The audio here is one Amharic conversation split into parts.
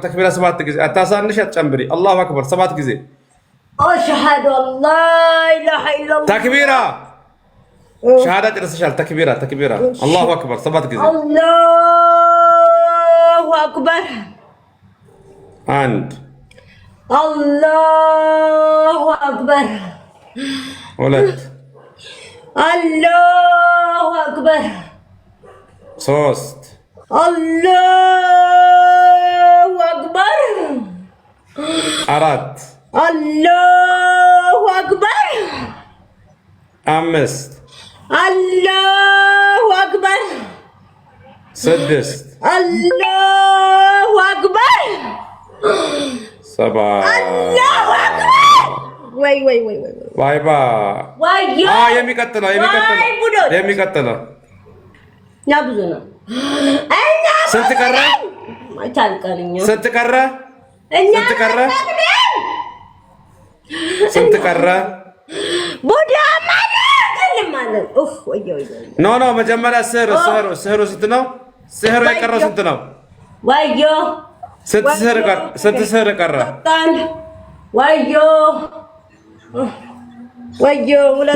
تكبيرة 7 ጊዜ አታሳንሽ አትጨምሪ الله اكبر 7 ጊዜ اشهد ان لا اله الا الله تكبيرة شهادة ጨርሰሻል تكبيرة الله اكبر 7 ጊዜ الله اكبر አንድ الله اكبر ሁለት الله اكبر ሶስት الله اكبر አራት الله اكبر አምስት الله اكبر ስድስት الله اكبر ሰባት الله اكبر ወይ ባይ ባይ የሚቀጥለው ያ ብዙ ነው ስንት ቀረ ቡዳ ማለት ኖ መጀመሪያ ስህሩ ስንት ነው ስህሩ የቀረው ስንት ነው ወዮ ስንት ስህር ቀረ ወዮ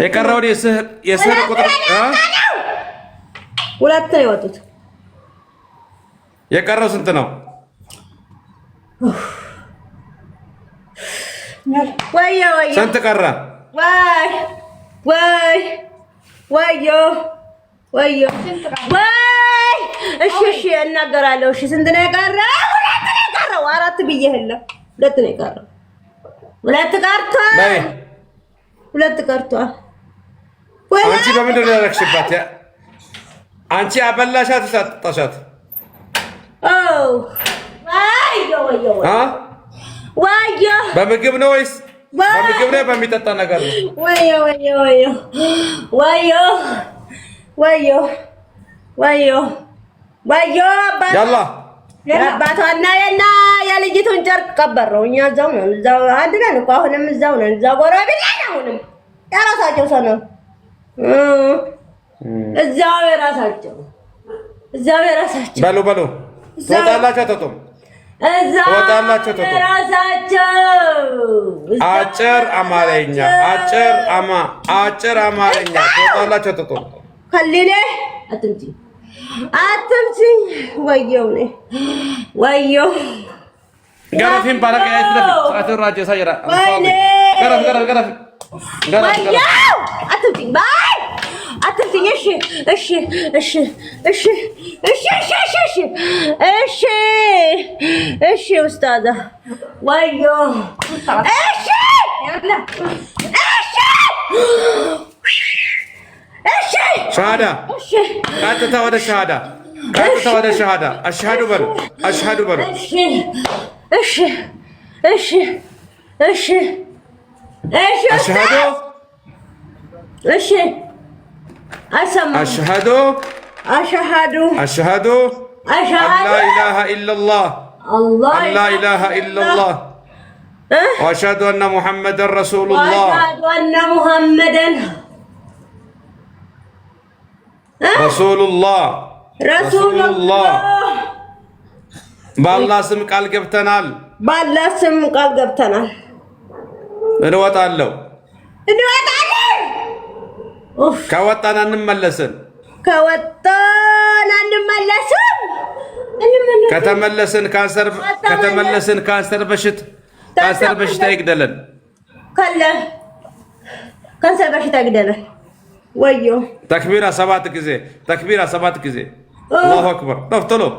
የቀረው የስህር ቁጥር ሁለት ነው የወጡት የቀረው ስንት ነው ወዮ ስንት ቀረ ወዮ እሺ እናገራለሁ እሺ ስንት ነው የቀረው አራት ብዬህላ ሁለት ቀርቷል አንቺ በምንድን ነው ያደረግሽባት አንቺ አበላሻት ሳትጣሻት ወዮ በምግብ ነው ወይስ በምግብ ነው በሚጠጣ ነገር ነው ወዮ ያላ የአባቷና የልጅቱን ጨርቅ ቀበረው እኛ እዛው ነው እዛው አንድ ነን እኮ አሁንም እዛው ነን እዛው ጎረቤት ነን አሁንም የራሳቸው ሰው ነው እዛው የራሳቸው በሉ ትወጣላችሁ አትወጡም የራሳቸው አጭር አማርኛ ትወጣላችሁ አትወጡም ከሊሌ አትምጪ ወዮ ገረፊን ባለቀ አትራጀ ሳይራ ገረፍ አትምጪ ባይ አትምጪ እሺ ኡስታዛ ወዮ شهادة قاتت ولا شهادة أشهد بلو أشهد أن لا إله إلا الله وأشهد أن محمدا رسول الله رسول الله بالله ስም ቃል ገብተናል እንወጣለን ከወጣን አንመለስም ከተመለስን ካንሰር በሽታ ይግደለን ወዮ تكبيرة 7 ጊዜ الله أكبر طلب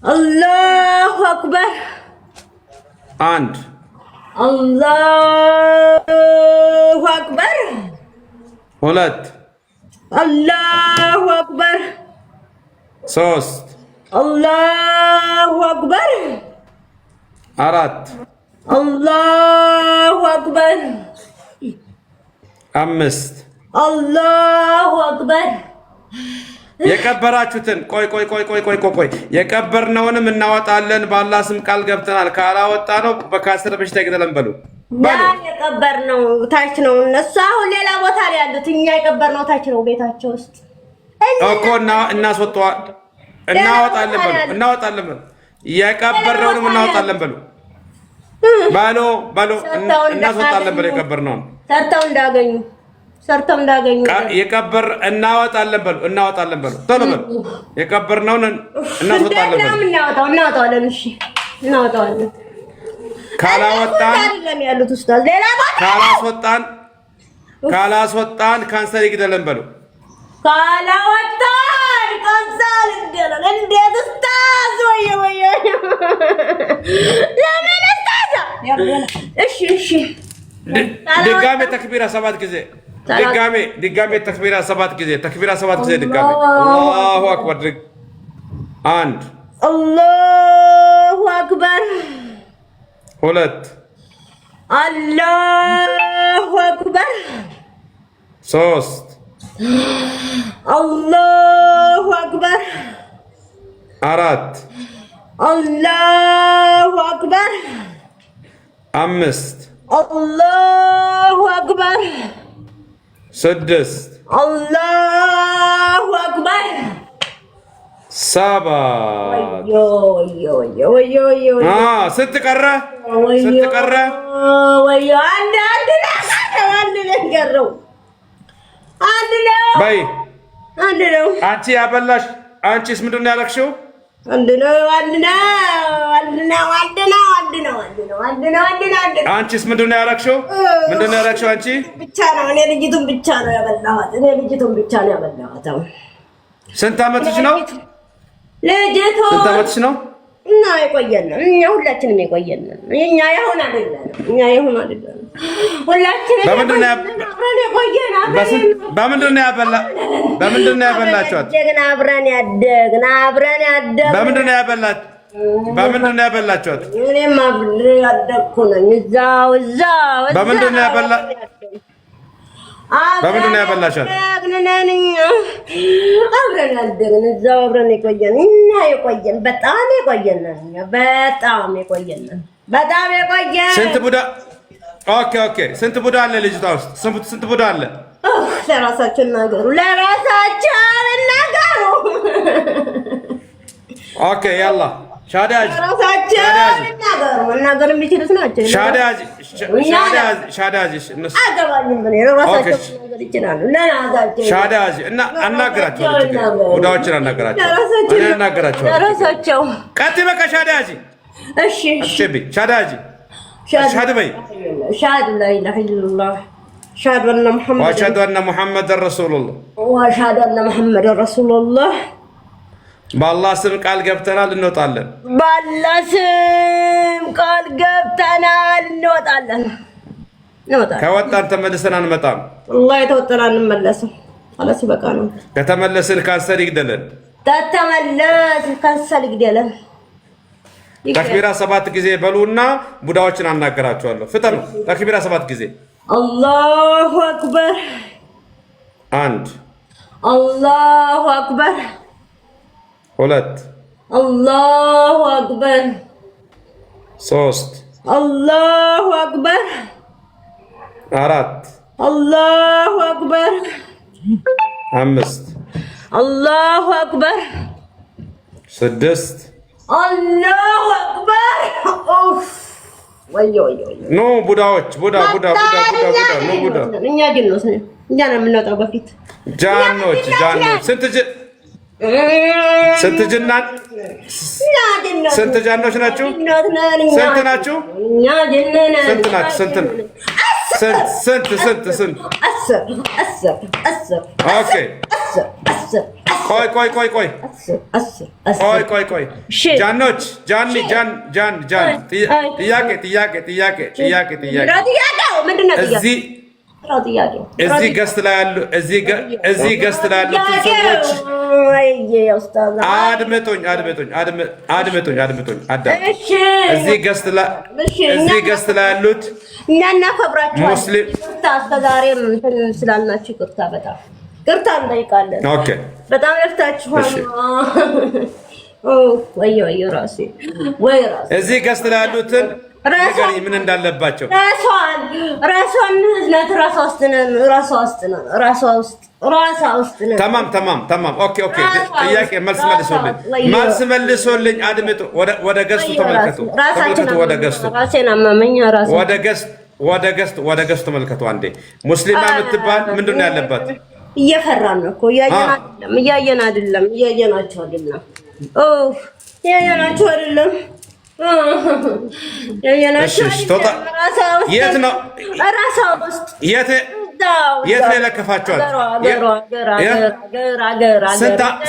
الله أكبر አንድ الله أكبر ሁለት الله أكبر ሶስት الله أكبر አራት الله أكبر አምስት الله أكبر የቀበራችሁትን ቆይ የቀበርነውንም እናወጣለን በአላህ ስም ቃል ገብተናል ካላወጣ ነው በካንሰር በሽታ ይገደለን በሉ የቀበርነው ታች ነው እነሱ አሁን ሌላ ቦታ ላይ ያሉት እኛ የቀበርነው ታች ነው ቤታቸው ውስጥ እኮ እናስወጣዋለን እናወጣለን በሉ የቀበርነውንም እናወጣለን በሉ ባሎ እናስወጣለን በሉ የቀበርነውን ሰርተው እንዳገኙ እናወጣለን በሉ ቶሎ በሉ የቀበርነውን እናስወጣለን በሉ እናወጣለን። እሺ እናወጣለን። ካላስወጣን ካንሰር ይግደለን በሉ ካላወጣን ካንሰር ይግደለን። እንዴት ኡስታዝ ወይ ለምን ኡስታዝ? እሺ ድጋሜ ተክቢራ 7 ጊዜ ድጋሜ ተክቢራ 7 ጊዜ ድጋሜ አላሁ አክበር አንድ አላሁ አክበር ሁለት አላሁ አክበር ሶስት አላሁ አክበር አራት አላሁ አክበር አምስት አላሁ አክበር ስድስት አላሁ አክበር ሰባት ስንት ቀረ? አንድ ነው። አንቺ ያበላሽ አንቺስ ምንድን ነው ያደረግሽው? አንቺስ ምንድን ነው ያደረግሽው? አንቺ ብቻ ነው። እኔ ልጅቱን ብቻ ነው ያበላኋት። ስንት ዓመትሽ ነው? ልጅቱ ስንት ዓመትሽ ነው? እና የቆየነን እኛ ሁላችንም የቆየነን እኛ ይሁን አይደለም ሁላችንም በምንድን ነው ያበላችኋት? አብረን ያደግን በምንድን ነው ያበላችኋት? እኔም አብሬ ያደግኩ ነኝ። እዛው በምንድን ነው ያበላሻት? አብረን ያደግን እዛው አብረን የቆየን እና በጣም የቆየን ስንት ቡዳ ስንት ቡዳ አለ ልጅቷ ውስጥ? ስንት ቡዳ አለ? ለራሳቸው ይናገሩ። ኦኬ ያላ ሻዳጅ መናገር የሚችሉት ናቸው። ሻዳጅ እና አናገራቸው ቡዳዎችን አናገራቸው። ቀጥ በቃ ሻዳጅ እሺ ሻዳጅ ሻድ በይ ሻድ ላ ኢላሀ ኢለላህ ወአሽሀዱ አነ ሙሐመደን ረሱሉላህ በአላህ ስም ቃል ገብተናል እንወጣለን። ከወጣን ተመልሰን አንመጣም። ወላሂ ተወጣን አንመለስም። አላህ ሲበቃ ነው። ከተመለስን ካንሰር ይግደለን። ተክቢራ 7 ጊዜ በሉና ቡዳዎችን አናገራቸዋለሁ። ፍጠኑ። ተክቢራ 7 ጊዜ አላሁ አክበር አንድ አላሁ አክበር ሁለት አላሁ አክበር ሶስት አላሁ አክበር አራት አላሁ አክበር አምስት አላሁ አክበር ስድስት አላሁ አክበር ኖ ቡዳዎች ቡዳ ኖ ቡዳ እኛ ጅኖች ነን። እኛ ነው የምንወጣው በፊት ጃኖች ስንት ጅናን ስንት ጃኖች ናችሁ? ስንት ናችሁ? ስንት ኦኬ ቆይ ጃኖች ጥያቄ እዚህ ገስት ላይ ያሉ ሰዎች አድምጡኝ። እዚህ ገስት ላይ ያሉት እኛ እናከብራችኋለን። ሙስሊም እስከዛሬም ስላልናችሁ ይቅርታ እንጠይቃለን። ኦኬ በጣም ለፍታችኋል። ራሴ እዚህ ገስት ላይ ያሉትን ንገሪኝ ምን እንዳለባቸው። ራሷን ህዝነት ራሷ ውስጥ ነው። ተማም ኦኬ ጥያቄ መልስ መልሶልኝ አድምጡ። ወደ ገዝቱ ተመልከቱ። ወደ ገዝቱ ራሴን አመመኝ። ወደ ገዝቱ ተመልከቱ። አንዴ ሙስሊማ የምትባል ምንድን ነው ያለባት? እየፈራን ነው እኮ እያየናቸው አይደለም። የት ነው የለከፋችኋት?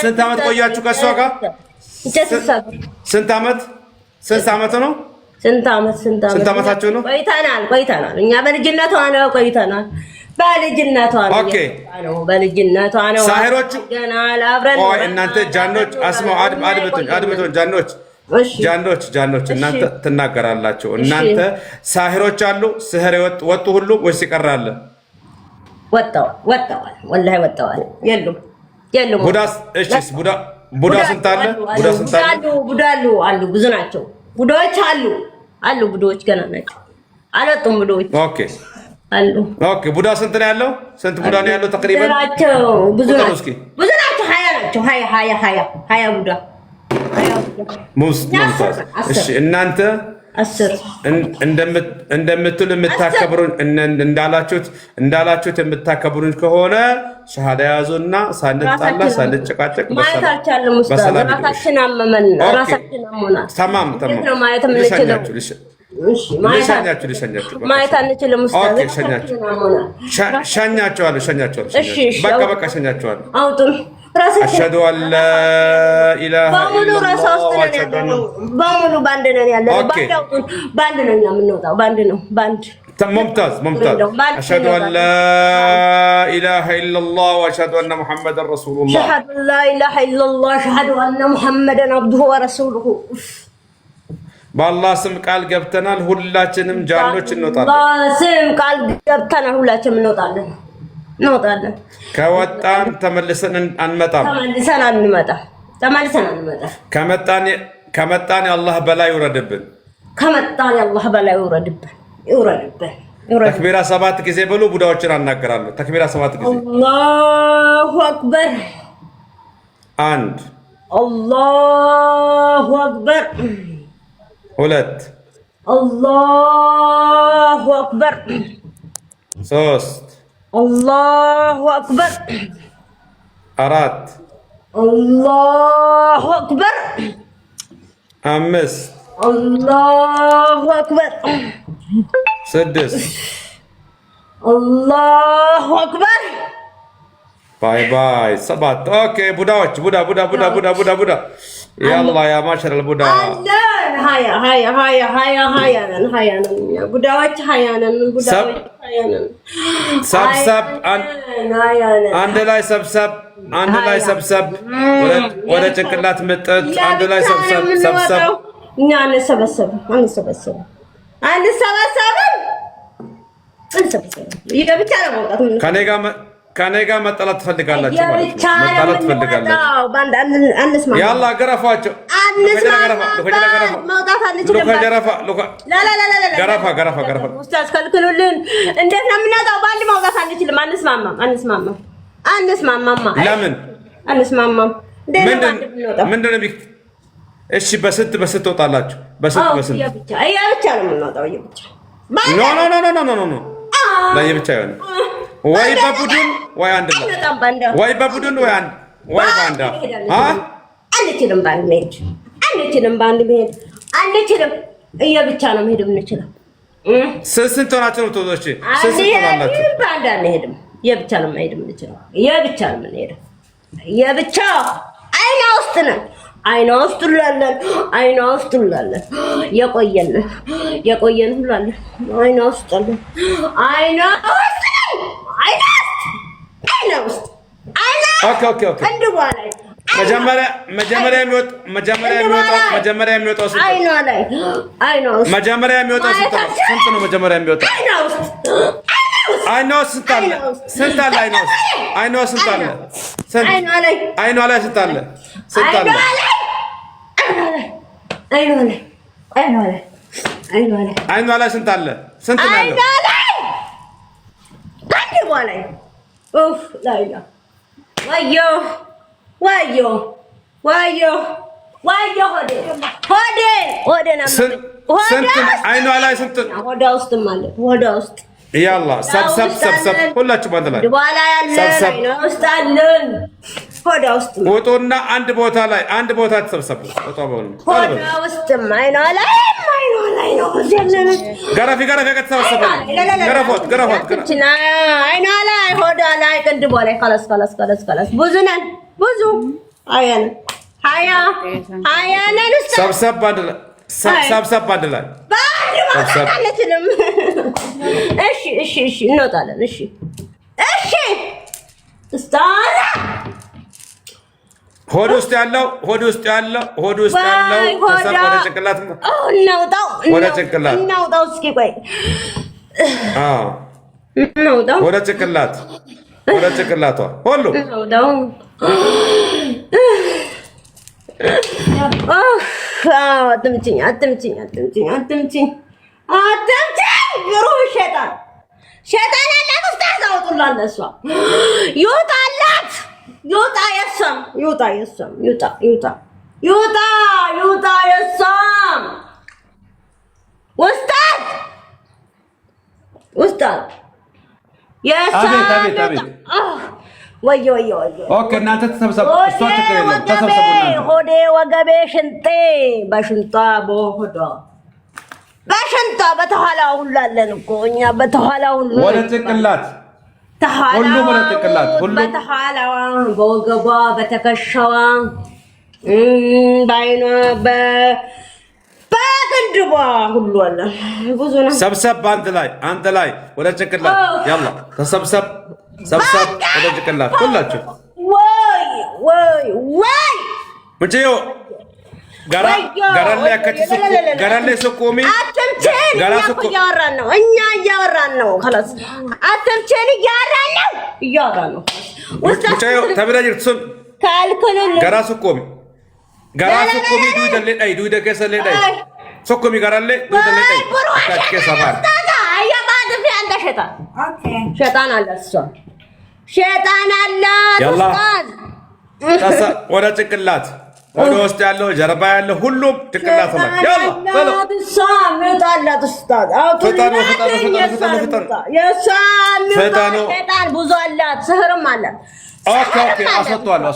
ስንት ዓመት ቆያችሁ ከእሷ ጋር? ስንት ዓመት ነው? ስንት ዓመታችሁ ነው? ቆይተናል። እኛ በልጅነቷ ነው ቆይተናል። በልጅነቷ ነው። ሳሄሮቹ እናንተ ጃኖች አስማው አድምጡኝ ጃኖች እናንተ ትናገራላችሁ። እናንተ ሳሄሮች አሉ ስህር ወጡ ሁሉ ወይስ ይቀራል? ወጣዋል። ወላሂ ወጣዋል። የሉም። ቡዳ ስንት አለ? ቡዳ አሉ። ብዙ ናቸው። ቡዳዎች አሉ። ቡዳዎች ገና ናቸው። አልወጡም ቡዳዎች። ኦኬ ቡዳ ስንት ነው ያለው? ስንት ቡዳ ነው ያለው? ተቅሪበን ብዙ ናቸው። 20 ናቸው። 20 ቡዳ ሙምታዝ። እሺ እናንተ እንደምትሉ የምታከብሩን እንዳላችሁት የምታከብሩን ከሆነ ሸሃዳ ያዙና ሳንጣላ ሳንጨቃጨቅ በሰላም ራሳችን አመመን። ተማም ማየት አንችልም። ሸኛቸዋለሁ። በቃ ሸኛቸዋለሁ። አሽሀዱ አን ላ ኢላሀ ኢለላህ በሙሉ ባንድ ነን ያለነው። ባንድ ነው የምንወጣው። ባንድ ነው። ሙምታዝ አሽሀዱ አን ላ ኢላሀ ኢለላህ ወአሽሀዱ አነ ሙሐመደን ረሱሉላህ። አሽሀዱ አን ላ ኢላሀ ኢለላህ ወአሽሀዱ አነ ሙሐመደን አብዱሁ ወረሱሉሁ። በአላህ ስም ቃል ገብተናል። ሁላችንም ጃኖች እንወጣለን። እንወጣለን። ከወጣን ተመልሰን አንመጣም። ከመጣን የአላህ በላይ ይውረድብን። ተክቢራ 7 ጊዜ በሉ። ቡዳዎችን አናገራለሁ። ተክቢራ 7 ጊዜ። አላሁ አክበር። 1 አላሁ አክበር። 2 አላሁ አክበር። 3 አላሁ አክበር። 4 አላሁ አክበር። 5 አላሁ አክበር። 6 አላሁ አክበር። ባይ 7 ኦኬ። ቡዳዎች ቡዳ ያላ ያ ማሸረል ቡዳ ሰብሰብ አንድ ላይ ሰብሰብ ወደ ጭንቅላት ምጥት አንድ ላይ ሰብሰብ። እኛ አንሰበሰብም። ብቻ ነው መውጣት። ከኔ ጋር መጣላት ትፈልጋላችሁ ማለት ነው። ያላ ገረፋቸው። ገረፋ ኡስታዝ ከልክሉልን። እንዴት ነው የምንወጣው? በአንድ መውጣት አንችልም። አንስማማም። ለምን አንስማማም? ምንድን ነው? እሺ በስንት ትወጣላችሁ? በስንት ብቻ ነው የምንወጣው። ኖ ለየብቻ ይሆን ወይ በቡድን ወይ አንድ ላይ ወይ በቡድን ወይ በአንድ አንችልም። በአንድ መሄድ አንችልም። እየብቻ ነው መሄድ የምንችለው። ስንት ሆናችሁ ነው ተወዶች? ስንት ሆናላችሁ? በአንድ አንሄድም። የብቻ ነው መሄድ የምንችለው። የብቻ ነው የምንሄደው። የብቻ አይና ውስጥ ነን። አይና ውስጥ እንላለን። የቆየን ሁሉ አለን። አይና ውስጥ አለን። አይና ውስጥ መጀመሪያ የሚወጣው ስንት ነው? መጀመሪያ የሚወጣው አይኗ ስንት አለ? አይኗ ስንት አለ? አይኗ ላይ ስንት አለ? አይኗ ላይ ስንት አለ? ስንት ነው ያለው? አይኗ ላይ አንድ በላይ ኡፍ ላይላ ወዮ ወዮ ወዮ ወዮ ሆዴ ነው ስንት አይኗ ላይ ስንት? ሆዳ ውስጥ ማለት ሆዳ ውስጥ ያላ ሰብሰብ ሁላችሁ ባንድ ላይ ድባላ ያለን ውስጥ አለን ሆዳ ውስጥ ወጦና አንድ ቦታ ተሰብሰቡ። ሆዳ ውስጥ አይኗ ላይ ነው ዘለን ገረፊ ከተሰበሰበ ገረፎት አይኗ ላይ ሆዳ ላይ ቅንድቧ ላይ خلاص ብዙ ነን ብዙ አያለን ሰብሰብ ባንድ ላይ እሺ እንወጣለን። እሺ እስታራ ሆድ ውስጥ ያለው ተሰብ ወደ ጭንቅላት እናውጣው እስኪ ቆይ እናውጣው ወደ ጭንቅላቷ ሁሉ እናውጣው አትምችኝ ብሩህ ሸጣን ያላት ውስጥ አውጡላት ለእሷ ይውጣላት ይውጣ የሷም ውስጣት አቤት ወዮ ኦኬ እናንተ ተሰብሰቡ። እሷ ችግር የለም ተሰብሰቡ እናንተ ሆዴ ወገቤ ሽንጤ በሽንጧ በሆዷ በተኋላ ሁሉ አለን እኮ እኛ በተኋላ ሁሉ ወደ ጭንቅላት ሁሉ ወደ ጭንቅላት ሁሉ በተኋላዋ በወገቧ በተከሻዋ በአይኗ በቅንድቧ ሁሉ አለ ብዙ ነው። ሰብሰብ አንተ ላይ ወደ ጭንቅላት ያላ ተሰብሰብ ወደ ጭንቅላት ሁላችሁ ወይ ምንጭዮ ገራሌ ሶኮሚ እያወራን ነው እኛ እያወራን ነው خلاص አትምቼን እያወራን ነው ምንጭዮ ተብላጅ ሱን ካልኩልን ገራ ሶኮሚ ዱይደ ከሰለ ዳይ ሶኮሚ ገራሌ ዱይደ ለዳይ ታች ከሰባር ሸጣን አላት ኡስታዝ ወደ ጭንቅላት ወደ ውስጥ ያለው ጀርባ ያለው ሁሉም ጭንቅላት ላይ ያላ አላት ኡስታዝ ፈጣኑ ብዙ አላት ስህርም አላት ኦኬ አስወጣዋለሁ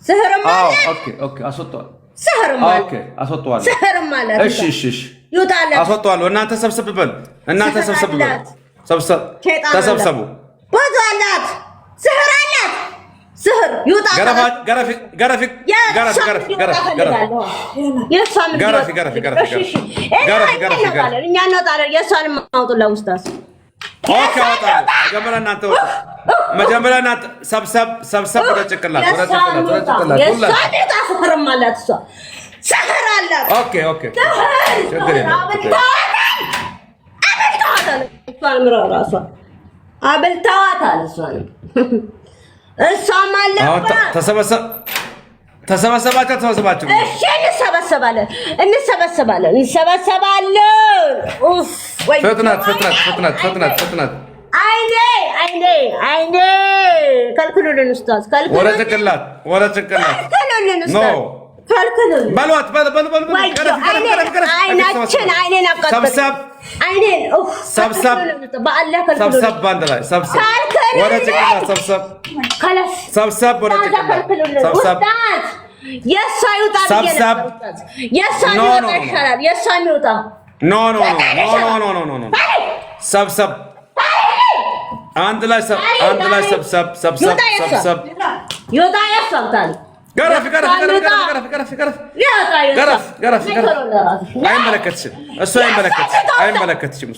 ስህርም አላት ኦኬ አስወጣዋለሁ ስህርም አላት እሺ አስወጣዋለሁ እናንተ ሰብሰብ በሉ ተሰብሰቡ ብዙ አላት ስህር ይውጣ ገረፊ እኛ እንወጣለን። የእሷንም አውጡላ ኡስታዝ ኦኬ አወጣለሁ። መጀመሪያ እናንተ ሰብሰብ ወደ ጭንቅላት ስህርም አላት እሷ ስህር አላት። ኦኬ ችግር የለም አብልተዋታል እሷንም እሷም አለባት። ተሰበሰባችሁ። እሺ እንሰበሰባለን። ፍጥነት አይኔ ከልክሉልን ኡስታዝ ወደ ጭንቅላት ከልክሉልን ኡስታዝ በሏት አይኔን አቃጠል ሰብሰብ ባንድ ላይ ወደ ጭንቅላት ሰብሰብ ወደ ጭንቅላት የእሷ ይውጣ የእሷ ይሻላል። የእሷ ይውጣ ኖ ሰብሰብ አንድ ላይ ሰብሰብ ይውጣ የእሷ ገረፍ አይመለከትሽም። እሱ አይመለከትሽም።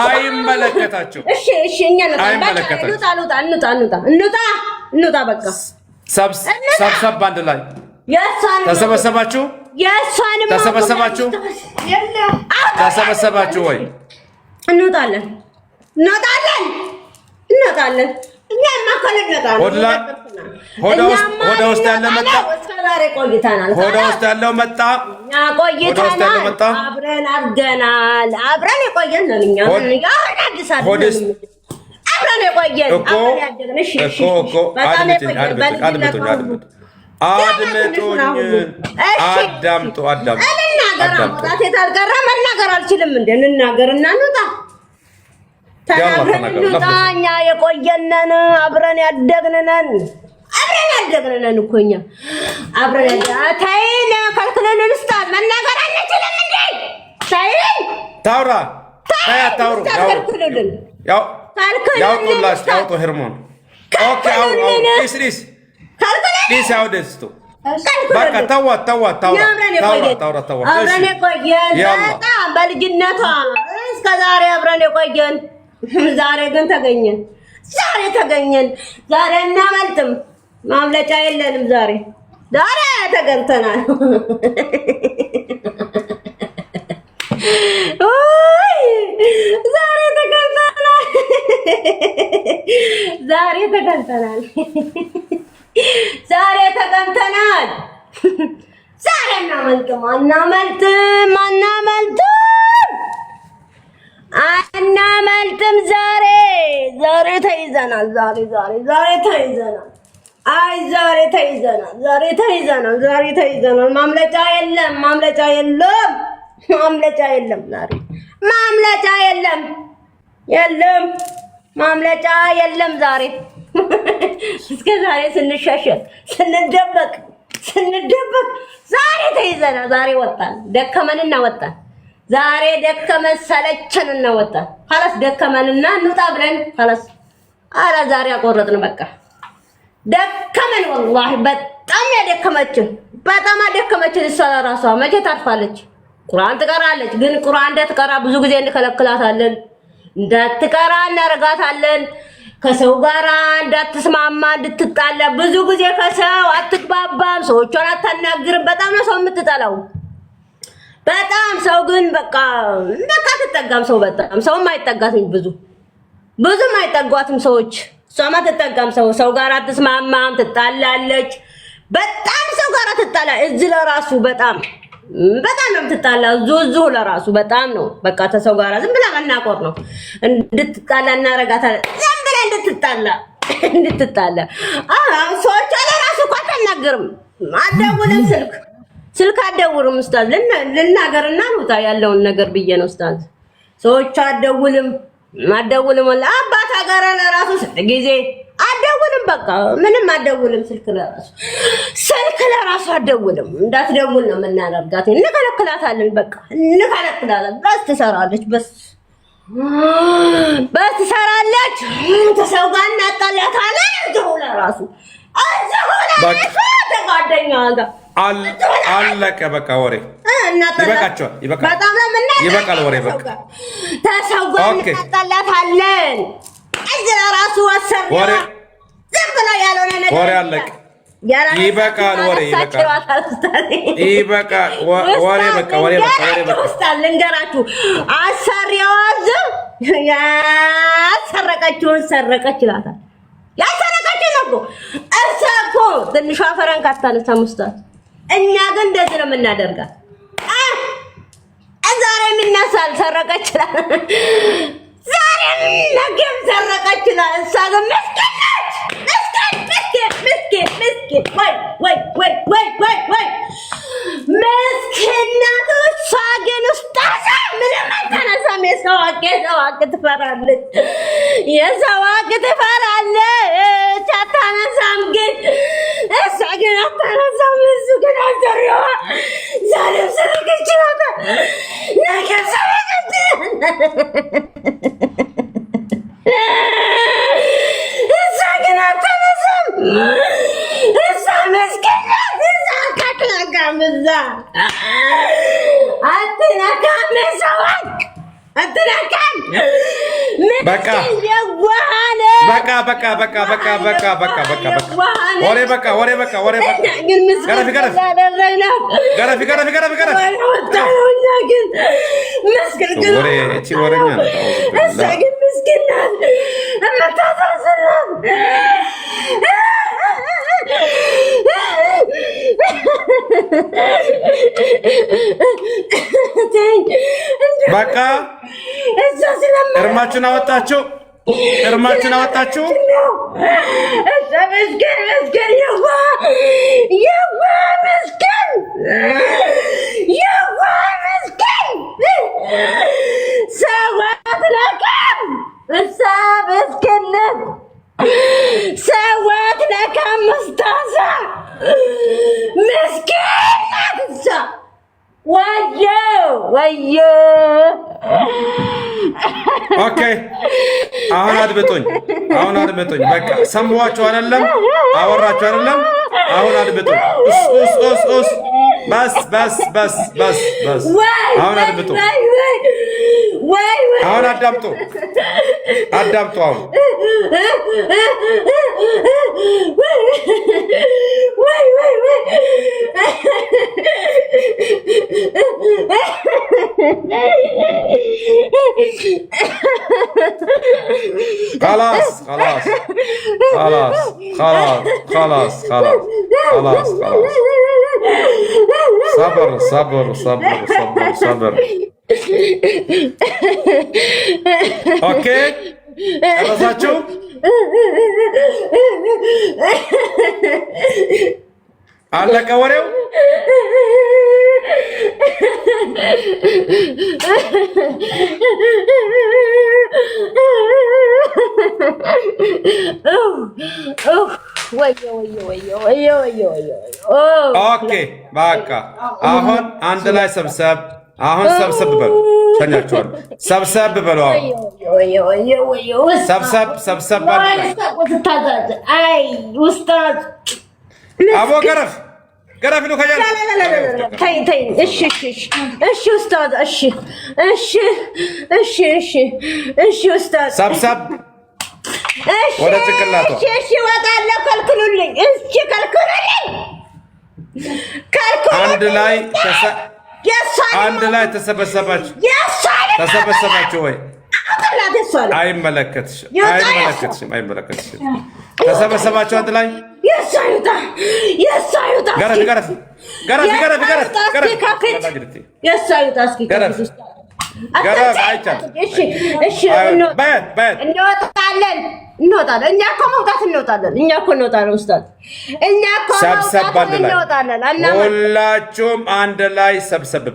አይመለከታችሁም። እሺ እንውጣ በቃ ሰብሰብ አንድ ላይ ተሰበሰባችሁ ወይ? እንወጣለን እኛማ ከልነታ ሆዳ ውስጥ ያለ መጣ ዛሬ ቆይተናል። ሆዳ ውስጥ ያለው መጣ እኛ ቆይተናል። አብረን አድገናል። አብረን የቆየን ነን እኛ አዲስ አበባ አብረን የቆየን አብረን ያደግን። እሺ አዳምጡ ታልቀረ መናገር አልችልም እንዴ? እንናገርና እንውጣ። ተናግረን እኛ የቆየነን አብረን ያደግነን እኮ እኛ አብረን ታይን ከልክለን እንስታል መናገር አንችልም እንዴ? ታይን ታውራ ታውሩ ያው ያውጡላስ ያውጡ ሄርሞን ኦኬ ኢስሪስ ዲስ ያውደስቱ በቃ ተዋት አብረን የቆየን በጣም በልጅነቷ እስከ ዛሬ አብረን የቆየን ዛሬ ግን ተገኘን። ዛሬ እናመልጥም፣ ማምለጫ የለንም። ዛሬ ተገኝተናል። ዛሬ አናመልጥም። ዛሬ ተይዘናል። ዛሬ ተይዘናል። ማምለጫ የለም። ዛሬ እስከ ዛሬ ስንሻሸት ስንደበቅ ዛሬ ተይዘናል። ዛሬ ወጣን። ደከመንና ወጣን። ዛሬ ደከመን ሰለቸንና ወጣን። خلاص ደከመንና እንውጣ ብለን خلاص አላ ዛሬ አቆረጥን። በቃ ደከመን። والله በጣም ያደከመችን እሷ ራሷ መቼ ታርፋለች? ቁርአን ትቀራለች። ግን ቁርአን እንዳትቀራ ብዙ ጊዜ እንከለክላታለን። እንዳትቀራ እናረጋታለን። ከሰው ጋር እንዳትስማማ እንድትጣላ ብዙ ጊዜ ከሰው አትግባባም። ሰዎቿን አታናግርም። በጣም ነው ሰው የምትጠላው። በጣም ሰው ግን በቃ ትጠጋም። ሰውም አይጠጋትም። ብዙም አይጠጓትም ሰዎች። እሷማ ትጠጋም። ሰው ጋር አትስማማም፣ ትጣላለች። በጣም ሰው ጋር ትጣላ። እዚህ ለራሱ በጣም ነው የምትጣላ። ዙዙ ለራሱ በጣም ነው በቃ ተሰው ጋር ዝም ብላ መናቆር ነው። እንድትጣላ እናረጋታለን። ዝም ብላ እንድትጣላ ሰዎች ለራሱ እኮ አታናግርም። አትደውልም። ስልክ አትደውልም። ኡስታዝ ልናገርና እንውጣ ያለውን ነገር ብዬ ነው ኡስታዝ። ሰዎች አትደውልም። ወላ አባታ ጋር ለራሱ ጊዜ አትደውልም። በቃ ምንም አትደውልም። ስልክ ለራሱ አትደውልም። እንዳትደውል ነው የምናደርጋት። እንከለክላታለን። በቃ እንከለክላታለን። በስ ትሰራለች። ተሰው ጋር እናጣላታለን። ለራሱ ተጓደኛ ጋር አለቀ። በቃ ወሬ ይበቃቸዋል። ይበቃል ወሬ በቃ ተሰው ጋር እናጣላታለን። እዚህ ለራሱ አሰሪዋ ዝም ብሎ ያልሆነ ነገር ወሬ አለቀ። ይበቃል ወሬ ይበቃል ወሬ በቃ ኡስታዝ ልንገራችሁ። አሰሪዋ ያሰረቀችውን ሰረቀች ይላታል። ያሰረቀችው ነው እኮ እኮ ትንሿ ፈረንካ አታነሳም ኡስታዝ። እኛ ግን እንደዚህ ነው የምናደርጋት። ዛሬ የሚነሳል ሰረቀች ይላል። ዛሬ ነገም ሰረቀች ይላል። እሷ ግን ምስኪን ወይ ምስኪን ናት። እሷ ግን ኡስታዝ ምንም አታነሳም። የሰው ሀቅ ትፈራለች። አታነሳም። ግን እሷ ግን አታነሳም። እሱ ግን አሰሪዋ ዛሬም ሰረቀች ይላታል። ነገም ሰረቀች እሷ ግን አታነሳም። እሷ ምስኪን ናት። እዛ አትነካም። አትነካም። በቃ مسكين وري تي ورينا مسكين مسكين أما تاسلم بقى እርማችሁን አወጣችሁ እርማችሁን አወጣችሁ مسكين مسكين يوا مسكين يوا مسكين سوات لكم مسكين سوات لكم مستعصى مسكين ويو ኦኬ አሁን አድምጡኝ በቃ ሰማችሁ አይደለም አወራችሁ አይደለም አሁን አድምጡኝ ኡስ በስ አሁን አድምጡ አሁን አዳምጡ አሁን خلاص صبر اوكي ጨረሳችሁ አለቀ ወሬው ኦኬ በቃ አሁን አንድ ላይ ሰብሰብ አሁን ሰብሰብ በሉ ሸኛችኋል ሰብሰብ በሉ ሰብሰብ አይ ኡስታዝ አቦ ገረፍ ነው ከያለ ተይ እሺ ኡስታዝ እሺ ኡስታዝ ሰብሰብ ወደ ጭንቅላቷ እሺ ወጣለሁ ከልክሉልኝ አንድ ላይ ተሰበሰባችሁ ወይ አይመለከትሽም ተሰበሰባችሁ አንድ ላይ ገረፍ አይቻልም እሺ እንወጣለን እኛ እኮ መውጣት እንወጣለን ኡስታዝ እኛ እኮ ሰብሰብ እንወጣለን ሁላችሁም አንድ ላይ ሰብሰብ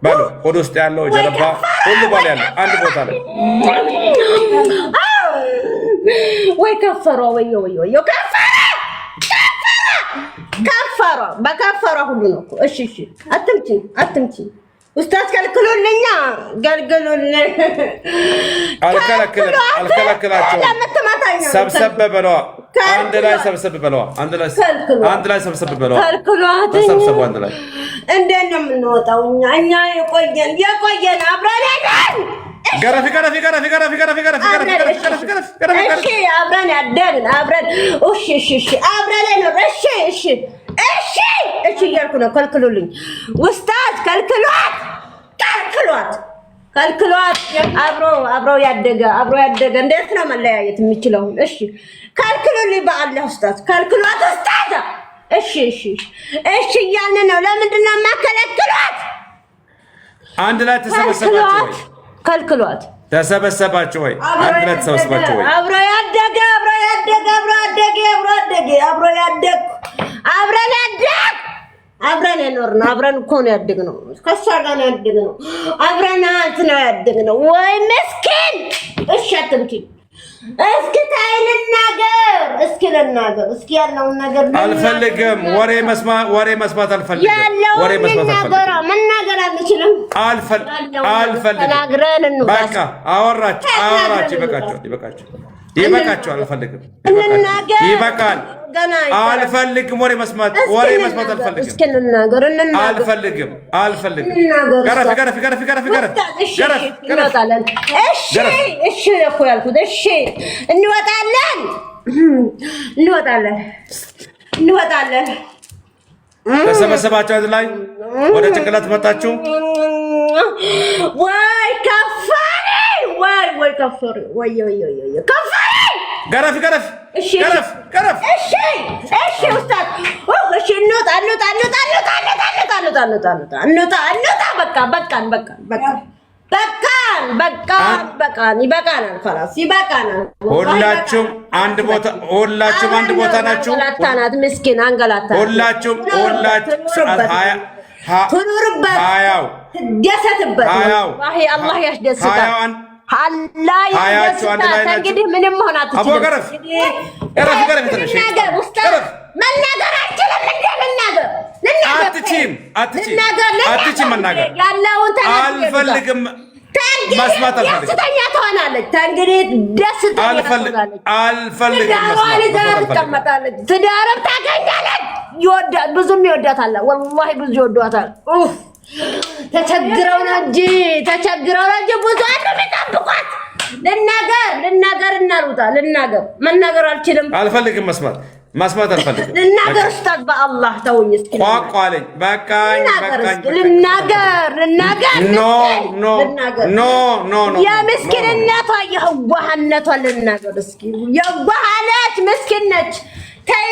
በሉ ሆድ ውስጥ ያለው ጀርባ ሁሉ ባል ያለው አንድ ቦታ ላይ ወይ ከፈሮ ወይ ከፈሮ በከፈሮ ሁሉ ነው እሺ አትምጪ ኡስታዝ ከልክሉልኛ ገልግሉልኝ አልከለክላቸው ሰብሰብ በለዋ አንድ ላይ ሰብሰብ በለዋ ተሰብሰቡ አንድ ላይ እንዴት ነው የምንወጣው እኛ የቆየን አብረን ሄደን ገረፍ እሺ አብረን ያደግን አብረን እሺ አብረን ነው እሺ እያልኩ ነው ከልክሉልኝ ኡስታዝ ከልክሏት አብሮ ያደገ እንዴት ነው መለያየት የሚችለው እሺ ከልክሉልኝ በአላህ ኡስታዝ ከልክሏት ኡስታዝ እሺ እያልን ነው ለምንድን ነው የማከለክሏት አንድ ላይ ተሰበሰባችሁ ወይ ከልክሏት ተሰበሰባችሁ ወይ አንድ ላይ ተሰበሰባችሁ ወይ አብሮ ያደገ አብረን የኖርነው አብረን እኮ ነው ያደግነው ከሷ ጋር ነው ያደግነው አብረን ነው ያደግነው ወይ ምስኪን እሺ አትምጪ እስኪ ልናገር እስኪ ያለውን ነገር አልፈልግም ወሬ መስማት አልፈልግም መናገር አልችልም አልፈልግም በቃ አወራችሁ ይበቃችሁ አልፈልግም ይበቃል አልፈልግም ወሬ መስማት አልፈልግም እስኪ ልናገር አልፈልግም ገረፍ እንወጣለን እሺ እኮ ያልኩት እሺ እንወጣለን ተሰበሰባችሁ አንድ ላይ ወደ ጭንቅላት መጣችሁ ወይ ከፈሪ ወይ ከፈሪ ወይ ከፈሪ ገረፍ እሺ ኡስታዝ እሺ እንውጣ በቃን ይበቃናል خلاص ይበቃናል ሁላችሁም አንድ ቦታ ናችሁ አንገላታናት ምስኪን አንገላታናት ሁላችሁም ትኑርበት ትደሰትበት ወላሂ አላህ ያስደስታል አላህ ያስደስታል እንግዲህ ምንም ሆነ አትችልም አቦ ገረፍ መናገር አትችልም አትችይም መናገር ያለውን አልፈልግም መስማት አልፈልግም ደስተኛ ትሆናለች እንግዲህ ደስተኛ ትሆናለች አልፈልግም መስማት ትቀመጣለች ትዳርም ታገኛለች ብዙም ይወዳታል ወላሂ ብዙ ይወዳታል ተቸግረው ነው እንጂ ብዙ አለ የሚጠብቋት ልናገር እናሩታ መናገር አልፈልግም መስማት አልፈልግም ልናገር ኡስታዝ በአላህ ተውኝ እስኪ ቋቋለኝ በቃኝ ልናገር ኖ ያ ምስኪንነቷ የዋህነቷ ልናገር እስኪ የዋህነት ምስኪን ነች ተይ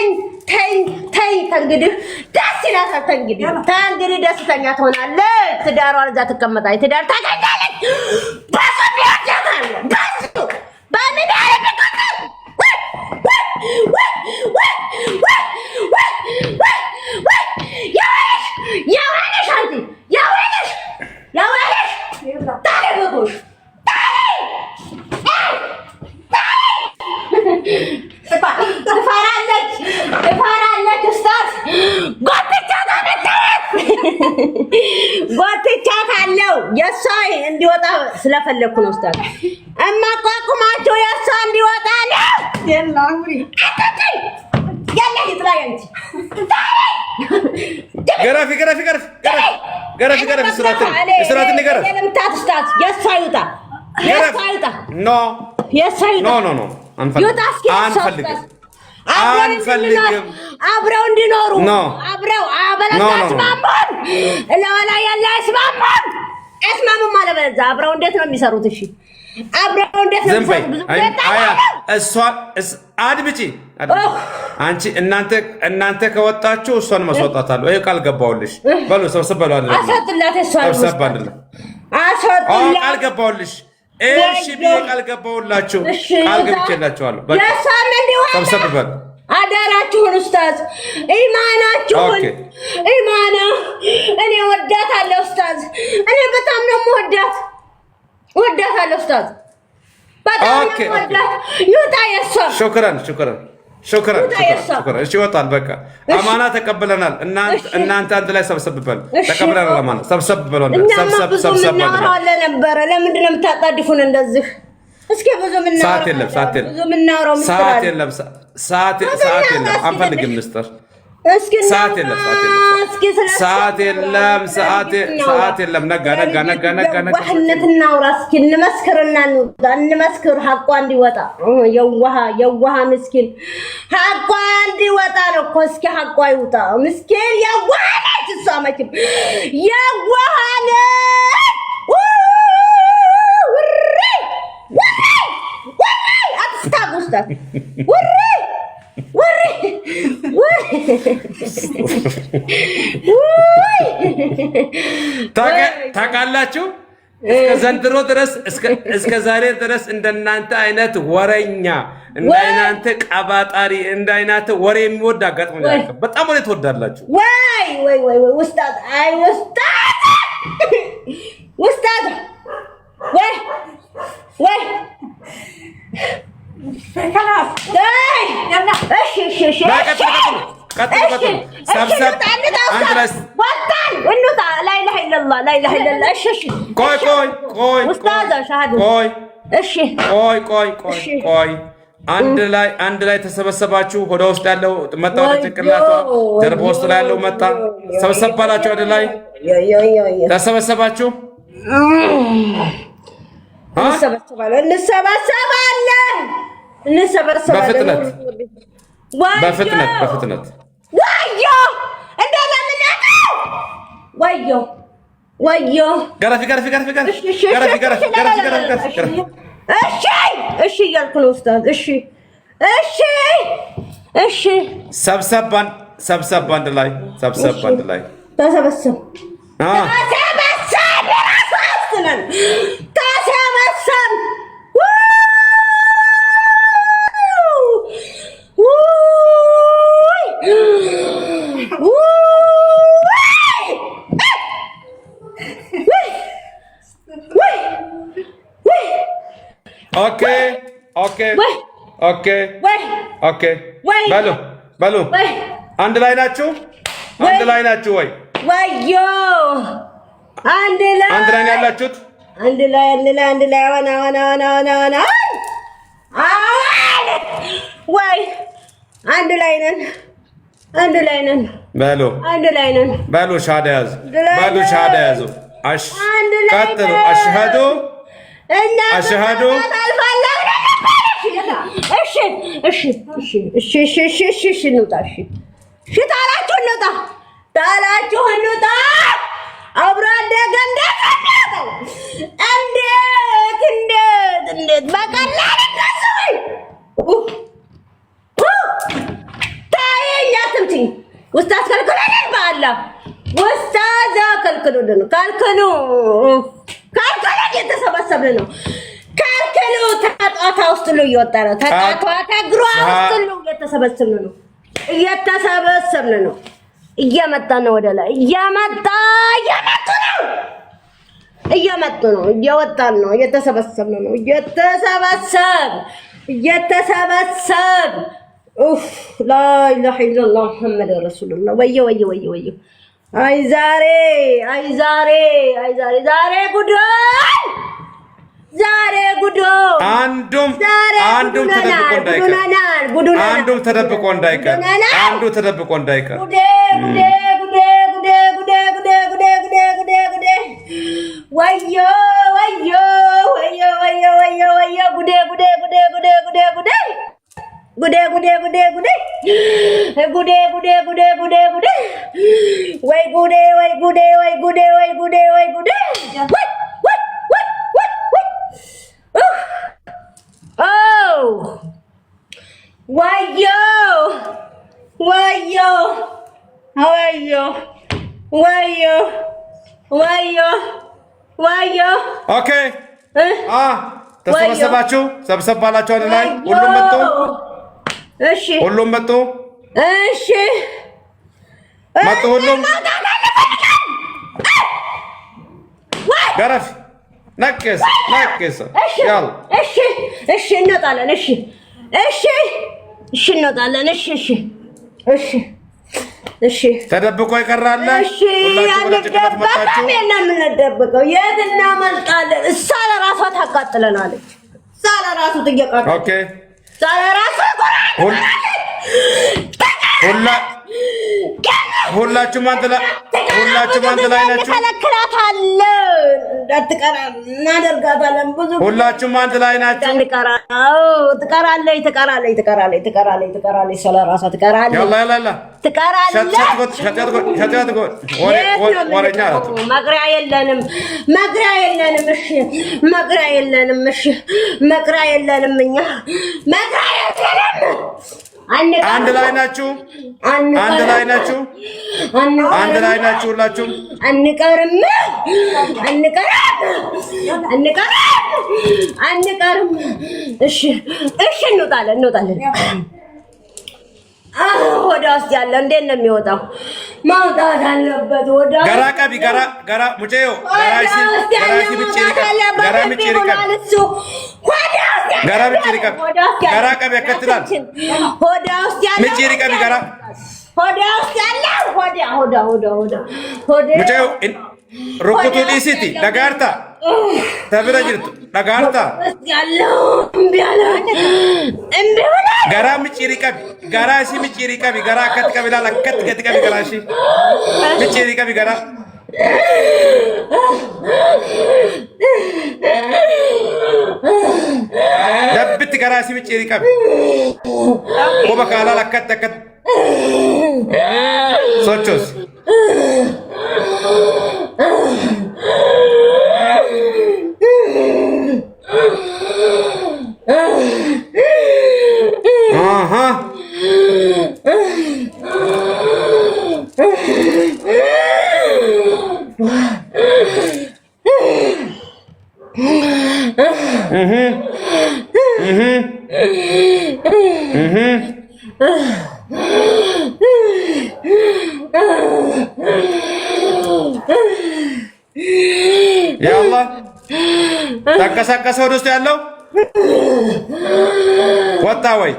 እንግዲህ ደስ ይላታል እንግዲህ ደስተኛ ትሆናለች ትዳሯን እዛ ትቀመጣለች ትዳር ታገኛለች በምን ትፈራለች ኡስታዝ ጎትቻታለሁ የእሷ እንዲወጣ ስለፈለኩ ነው ኡስታዝ እማቋቁማቸው የእሷ እንዲወጣ ነው ገረፍ ስራትን ንገረፍ የእሷ ይውጣ ኖ አንፈልግም አብረው እንዲኖሩ አብረው አበላታስማሙን ለወላ ያለ አስማሙን ማለት አብረው እንዴት ነው የሚሰሩት እሺ አብረው እንዴት ነው አድምጪ አንቺ እናንተ ከወጣችሁ እሷን ማስወጣታለሁ ይሄ ቃል ገባውልሽ በሉ ሰብሰብ በሉ አይደል ቃል ገባውልሽ እሺ ቃል ገባውላችሁ ቃል ገብቼላችኋለሁ በቃ ሰብሰብ በሉ አዳራችሁን ኡስታዝ ኢማናችሁን እኔ ወዳታለሁ ኡስታዝ እኔ በጣም ነው ወዳታለሁ ኡስታዝ በጣም ነው ወዳት ይውጣ የሷ ሹክራን እሺ ወጣል በቃ አማና ተቀበለናል እናንተ አንድ ላይ ሰብሰብ በሉ ተቀበለናል አማና ሰብሰብ በሉ ሰብሰብ ነበር ለምንድን ነው የምታጣድፉን እንደዚህ እስኪ ብዙ ምናወራው ሰዓት የለም አንፈልግም ምስጥር ሰዓት የለም ነጋ ዋህነት እናውራ እስኪ እንመስክር ሀቋ እንዲወጣ የዋሃ ምስኪን ሀቋ እንዲወጣ ነው እኮ እስኪ ሀቋ ይውጣ ምስኪን የዋህ ነች እሷ መቼም የዋህ ነች አትስታጉስታ ታውቃላችሁ እስከ ዘንድሮ ድረስ እስከ ዛሬ ድረስ እንደናንተ አይነት ወረኛ እንደናንተ ቀባጣሪ እንደናንተ ወሬ የሚወድ አጋጥሞኛል በጣም ወሬ ትወዳላችሁ ወይ ኡስታዝ አይ ኡስታዝ ወይ خلاص يلا ايش ቀጥሉ ሰብሰብ አንድ ላይ ወጣን እንውጣ لا اله الا الله لا اله الا الله እሺ ቆይ ኡስታዝ ሻሃዱ እሺ ቆይ አንድ ላይ ተሰበሰባችሁ ሆዳ ውስጥ ያለው መጣ ወደ ጭንቅላቷ ጀርባ ውስጥ ላይ ያለው መጣ ሰብሰባላችሁ ወደ ላይ ተሰበሰባችሁ እንሰበሰባለን በፍጥነት ወዮ ወዮ ገረፊ እሺ እያልኩ ነው ኡስታዝ። እሺ ሰብሰብ አንድ ላይ ተሰበሰብ ኦኬ በሉ አንድ ላይ ናችሁ ወይ? ወዮ አንድ ላይ ያላችሁት? አንድ ላይ ወይ አንድ ላይ ነን። በሉ ሻዳ ያዙ። ቀጥሉ። አሽሃዱ እሺ እንውጣ። ታላችሁ እንውጣ። አብሮ አደገ እንዴት በቀላል እንደዚህ ታየኛ ትምጪ ኡስታዝ ከልክሉልን በአላህ ኡስታዝ ከልክሉልን። ካልክሉ እየተሰበሰብን ነው። ካልክሉ ተጣጣ ውስጥ ነው እየወጣ ነው። ተጣጣ ከግሯ ውስጥ ነው እየተሰበሰብን ነው። እየመጣ ነው። ወደ ላይ እየመጡ ነው። እየወጣን ነው። እየተሰበሰብን ነው። እየተሰበሰብ ላ ኢላሀ ኢለላህ ሙሐመድ ረሱሉላህ። ወየ አይ ዛሬ አንዱም ተደብቆ እንዳይቀር ወዮ ኦኬ ተሰበሰባችሁ? ሰብሰብ ባላችሁ አንድ ላይ ሁሉም መጡ? እሺ ሁሉም መጡ? እሺ መጡ ሁሉም? ገረፍ ነቅስ ያላ እሺ እንወጣለን። እንወጣለን። እሺ ተደብቆ ይቀራል። ሁላችሁ የምንደብቀው የት እናመልጣለን? እሷ ለራሷ ታቃጥለናለች። እሷ ለራሱ ትየቃለች። ኦኬ እሷ ለራሱ ሁላችሁም አንድ ላይ ናችሁ? እንከለክላታለን፣ እንዳትቀራ እናደርጋታለን። ብዙ ሁላችሁም አንድ ላይ ናችሁ? ትቀራለች። ስለራሷ ትቀራለች። መቅሪያ የለንም። እሺ መቅሪያ የለንም። እኛ መቅሪያ የለንም። አንድ ላይ ናችሁ? ሁላችሁም? አንቀርም። እሺ እንወጣለን። ወደ ውስጥ ያለ እንዴት ነው የሚወጣው? ማውጣት አለበት። ወደ ገራ ሙጨዮ Rukutu disiti dagarta tabira jirtu dagarta gara miciri kabi gara si miciri kabi gara kat kabi la kat kabi gara si miciri kabi gara dabbit gara si miciri kabi ko bakala la kat sochos ያአላህ ተንቀሳቀሰ ወደ ውስጥ ያለው ወጣ ወይ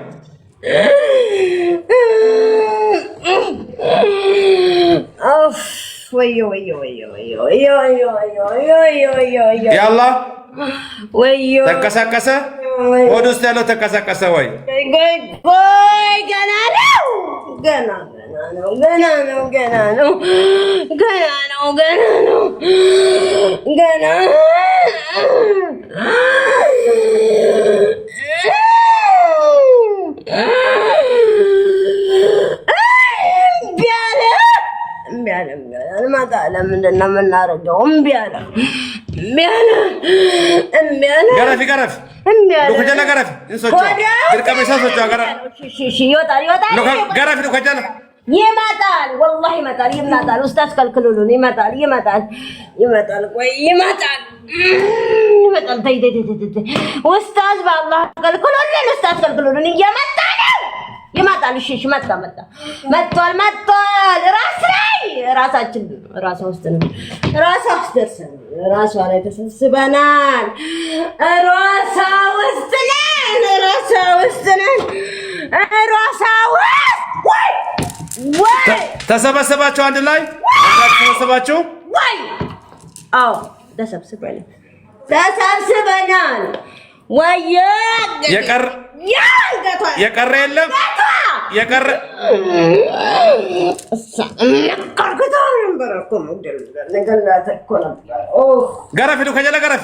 ያአላህ ተንቀሳቀሰ ወደ ውስጥ ያለው ተንቀሳቀሰ ወይ ገና ነው ገና ነው ገና ነው ገና ነው ገና ነው ገና ነው ገና ምንድን ነው የምናደርገው? እምቢ አለ ገረፍ ገረፍ ሉከጀለ ገረፍ እንሶቹ ድርቀመሻሶቹ ይወጣል ገረፍ ሉከጀለ ይመጣል ወላሂ ይመጣል ይመጣል ኡስታዝ ከልክሉልን ይመጣል ይመጣል ይመጣል ቆይ ይመጣል ይመጣል ተይ ኡስታዝ በአላህ ከልክሉልን ኡስታዝ ከልክሉልን እየመጣ ነው ይመጣል እሺ መጣ መጥቷል ራስ ላይ ራሳችን ራስ ውስጥ ነው ራስ ደርሰን ራሷ ላይ ተሰብስበናል ራስ ውስጥ ነን ወይ ተሰበሰባችሁ አንድ ላይ ተሰበሰባችሁ ወይ አዎ ተሰብስበናል ወይ የቀረ የለም የቀረ ገረፍ ሄዱ ከጀለ ገረፍ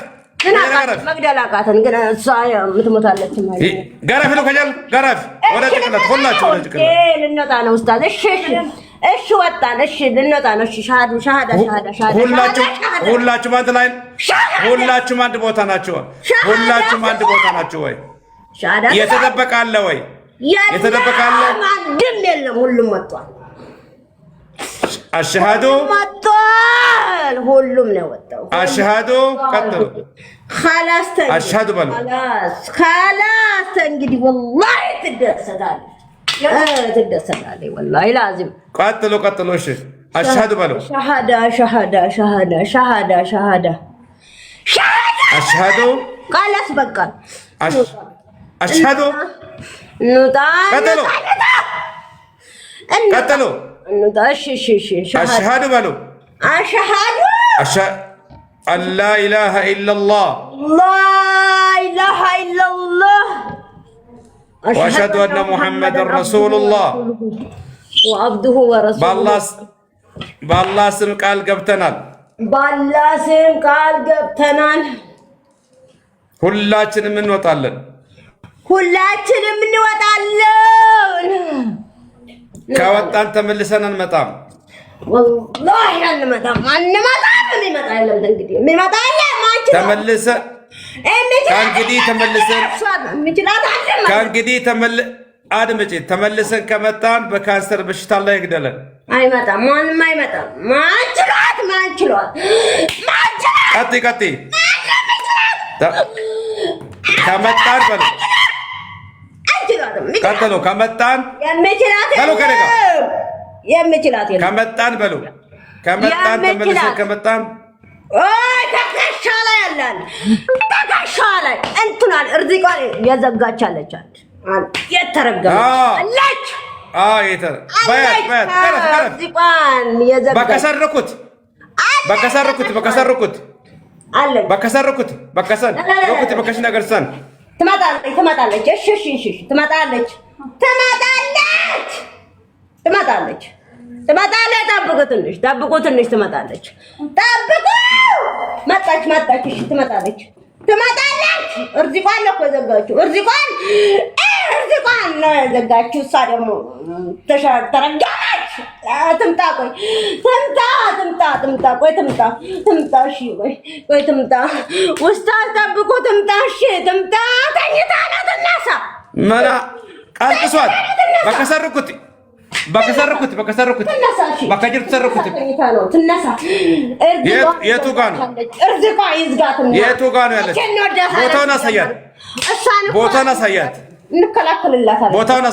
መግደል አቃተን ግን እሷ የምትሞታለች ማለት ነው ገረፍ ሄዱ ከጀለ ገረፍ ወደ ጭቅላት ሁላችሁ ወደ ጭቅላት ልንወጣ ነው ኡስታዝ እሺ ወጣን እሺ ልንወጣ ነው እሺ ሻሃዳ ሁላችሁም አንድ ላይ ሁላችሁም አንድ ቦታ ናችሁ ሁላችሁም አንድ ቦታ ናችሁ ወይ የተደበቀ አለ ወይ የተደበቀ አለ ማንም የለም ሁሉም ወጥቷል አሽሃዱ ወጥቷል ሁሉም ነው ወጣው አሽሃዱ ቀጥሉ خلاص አሽሃዱ በሉ خلاص እንግዲህ والله ትደሰታለህ والله لازم ቀጥሉ እሺ አሽሃዱ በሉ ሻሃዳ አሽሃዱ خلاص በቃ አሽሃዱ ኑጣ ቀጥሉ እሺ አሽሃዱ በሉ አሽሃዱ አላ ኢላሃ ኢላላህ لا إله إلا الله وأشهد أن محمد رسول الله وعبده ورسوله بالله سم قال ገብተናል ሁላችንም እንወጣለን ከወጣን ተመልሰን አንመጣም والله አንመጣም የሚመጣ የለም እንግዲህ የሚመጣ የለም ተመልሰን ተመልሰን ከመጣን በካንሰር በሽታ ላይ ይግደለን አይመጣም ማንም አይመጣም ማንችሏት ቀጥይ ከመጣን በሉ ቀጥሎ ከመጣን የሚችላት የለም ከመጣን በሉ ተመልሰን ከመጣን ተከሻ ላይ ያለን ተከሻ ላይ እንትናል እርዚቋን የዘጋቻለች የተረገመች እርዚቋን በከሰረኩት በከሰን ነገርሰን ትመጣለች እሺ ትመጣለች ጠብቁ ትንሽ ትመጣለች መጣች እሺ ትመጣለች እርዚቋን ነው የዘጋችው እርዚቋን ነው የዘጋችው እሷ ደግሞ ተረጋች ትምጣ እሺ ቆይ ትምጣ ኡስታዝ ጠብቁ ትምጣ እሺ ትምጣ ተኝታ ነው ትነሳ መላ ቀልቅሷት በከሰርኩት በከሰርኩት በከጅር ተሰርኩት የቱ ጋር ነው የቱ ጋር ነው ያለች? ቦታውን አሳያት እንከላከልላታለን። ቦታውን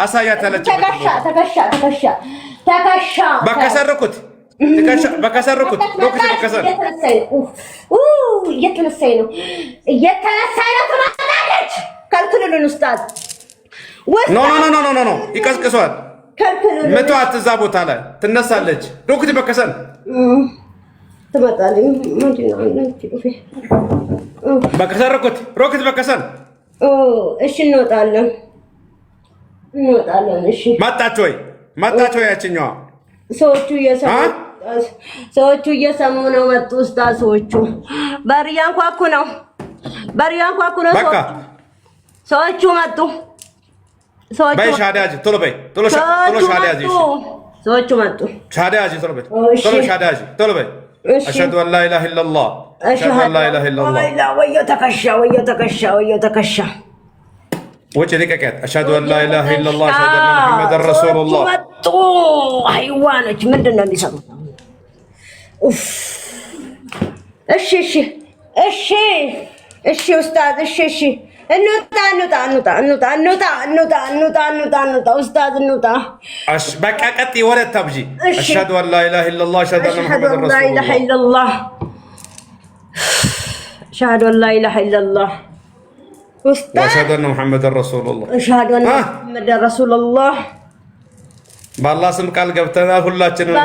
አሳያት ያለች ተከሻ በከሰርኩት ሮክት በከሰር እየተነሳኝ ነው ትመጣለች። ከልክሉልን ኡስታዝ ኖ ይቀስቅሷል። መቷት እዛ ቦታ ላይ ትነሳለች። ሮክት በከሰር ትመጣለች። ሮክት በከሰር እሺ እንወጣለን። እሺ መጣች ወይ ያችኛዋ ሰዎቹ እየሰሙ ነው። መጡ ኡስታዝ ሰዎቹ በር ያንኳኩ ነው። ሰዎቹ መጡ። በይ ሻዳጅ ቶሎ በይ ቶሎ ሻዳጅ ሰዎቹ መጡ። ሻዳጅ ቶሎ በይ አሽሀዱ አን ላ ኢላሀ ኢለላህ ወዮ ተከሻ ወጭ ልቀቂያት። አሽሀዱ አን ላ ኢላሀ ኢለላህ አሽሀዱ አነ ሙሐመደን ረሱሉላህ መጡ። አይዋኖች ምንድን ነው የሚሰሩት? እሺ ኡስታዝ እሺ እንውጣ ኡስታዝ እንውጣ። በቃ ቀጥይ ወሬ አታብዢ። አሽሀዱ አን ላ ኢላሀ ኢለላህ አሽሀዱ አነ ሙሐመደን ረሱሉላህ أشهد أن محمد رسول الله بالله سم قال قبتنا ሁላችንም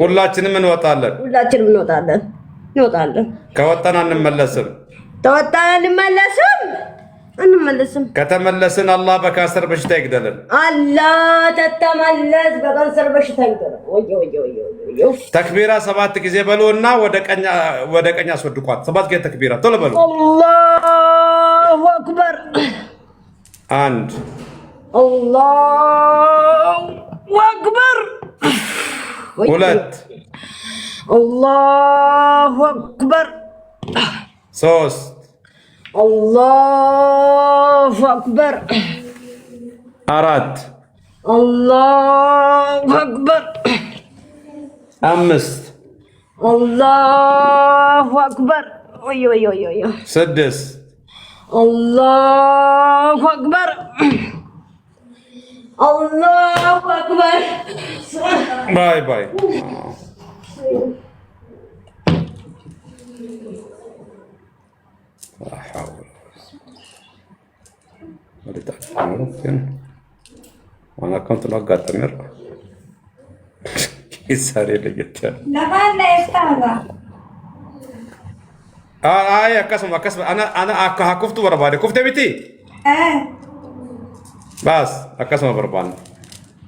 ሁላችንም እንወጣለን። ከወጣን አንመለስም። ከተመለስን አላህ በካንሰር በሽታ ይግደልን። አላህ ተተመለስ በካንሰር በሽታ ይግደልን። ተክቢራ 7 ጊዜ በሉና ወደ ቀኝ አስወድቋት። 7 ጊዜ ተክቢራ ቶሎ በሉ። አላሁ አክበር 1 አላሁ አክበር 2 አላሁ አክበር 3 الله أكبر 4 الله أكبر 5 الله أكبر 6 الله أكبر الله أكبر باي لا حول ولا قوة وانا كنت لقى تمر يساري لقيت لا يستاهل يا قسم انا كفت برباني كفت بيتي بس قسم برباني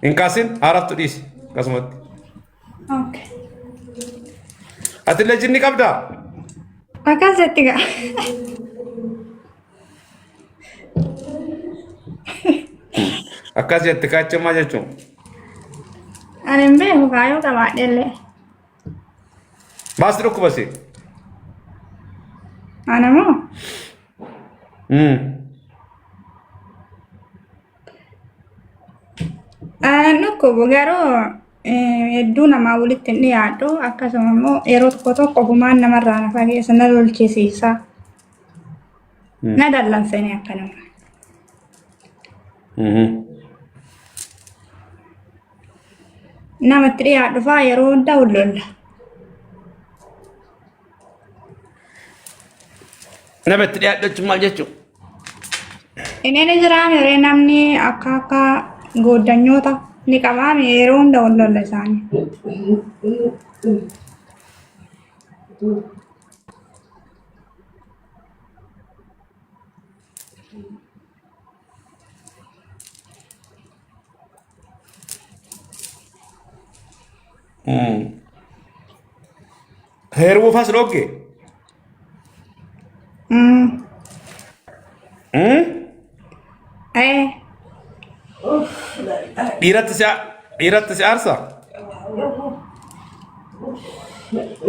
ان كاسين عرفت ديس قسمت اوكي اتلجني قبدا أكازتك أكازتك أتشو ما جتشو أنا مبيه كايو كمان يلي بس ركو بسي أنا مو نكو بغارو hedduu namaa walitti hin dhiyaadhu. Akkasuma immoo yeroo tokko gumaan namarraa na fageessa na lolchisiisa. Na dallansanii akka nama. Namatti dhiyaadhu fa'aa yeroo hundaa lolla. Namatti dhiyaadhu maal jechuun? Inni jiraame yeroo namni akka gooddanyoota. Ni kamame yeroo hunda lolla isaanii. Heeruu fasloogge. Dhiiratti si aarsa?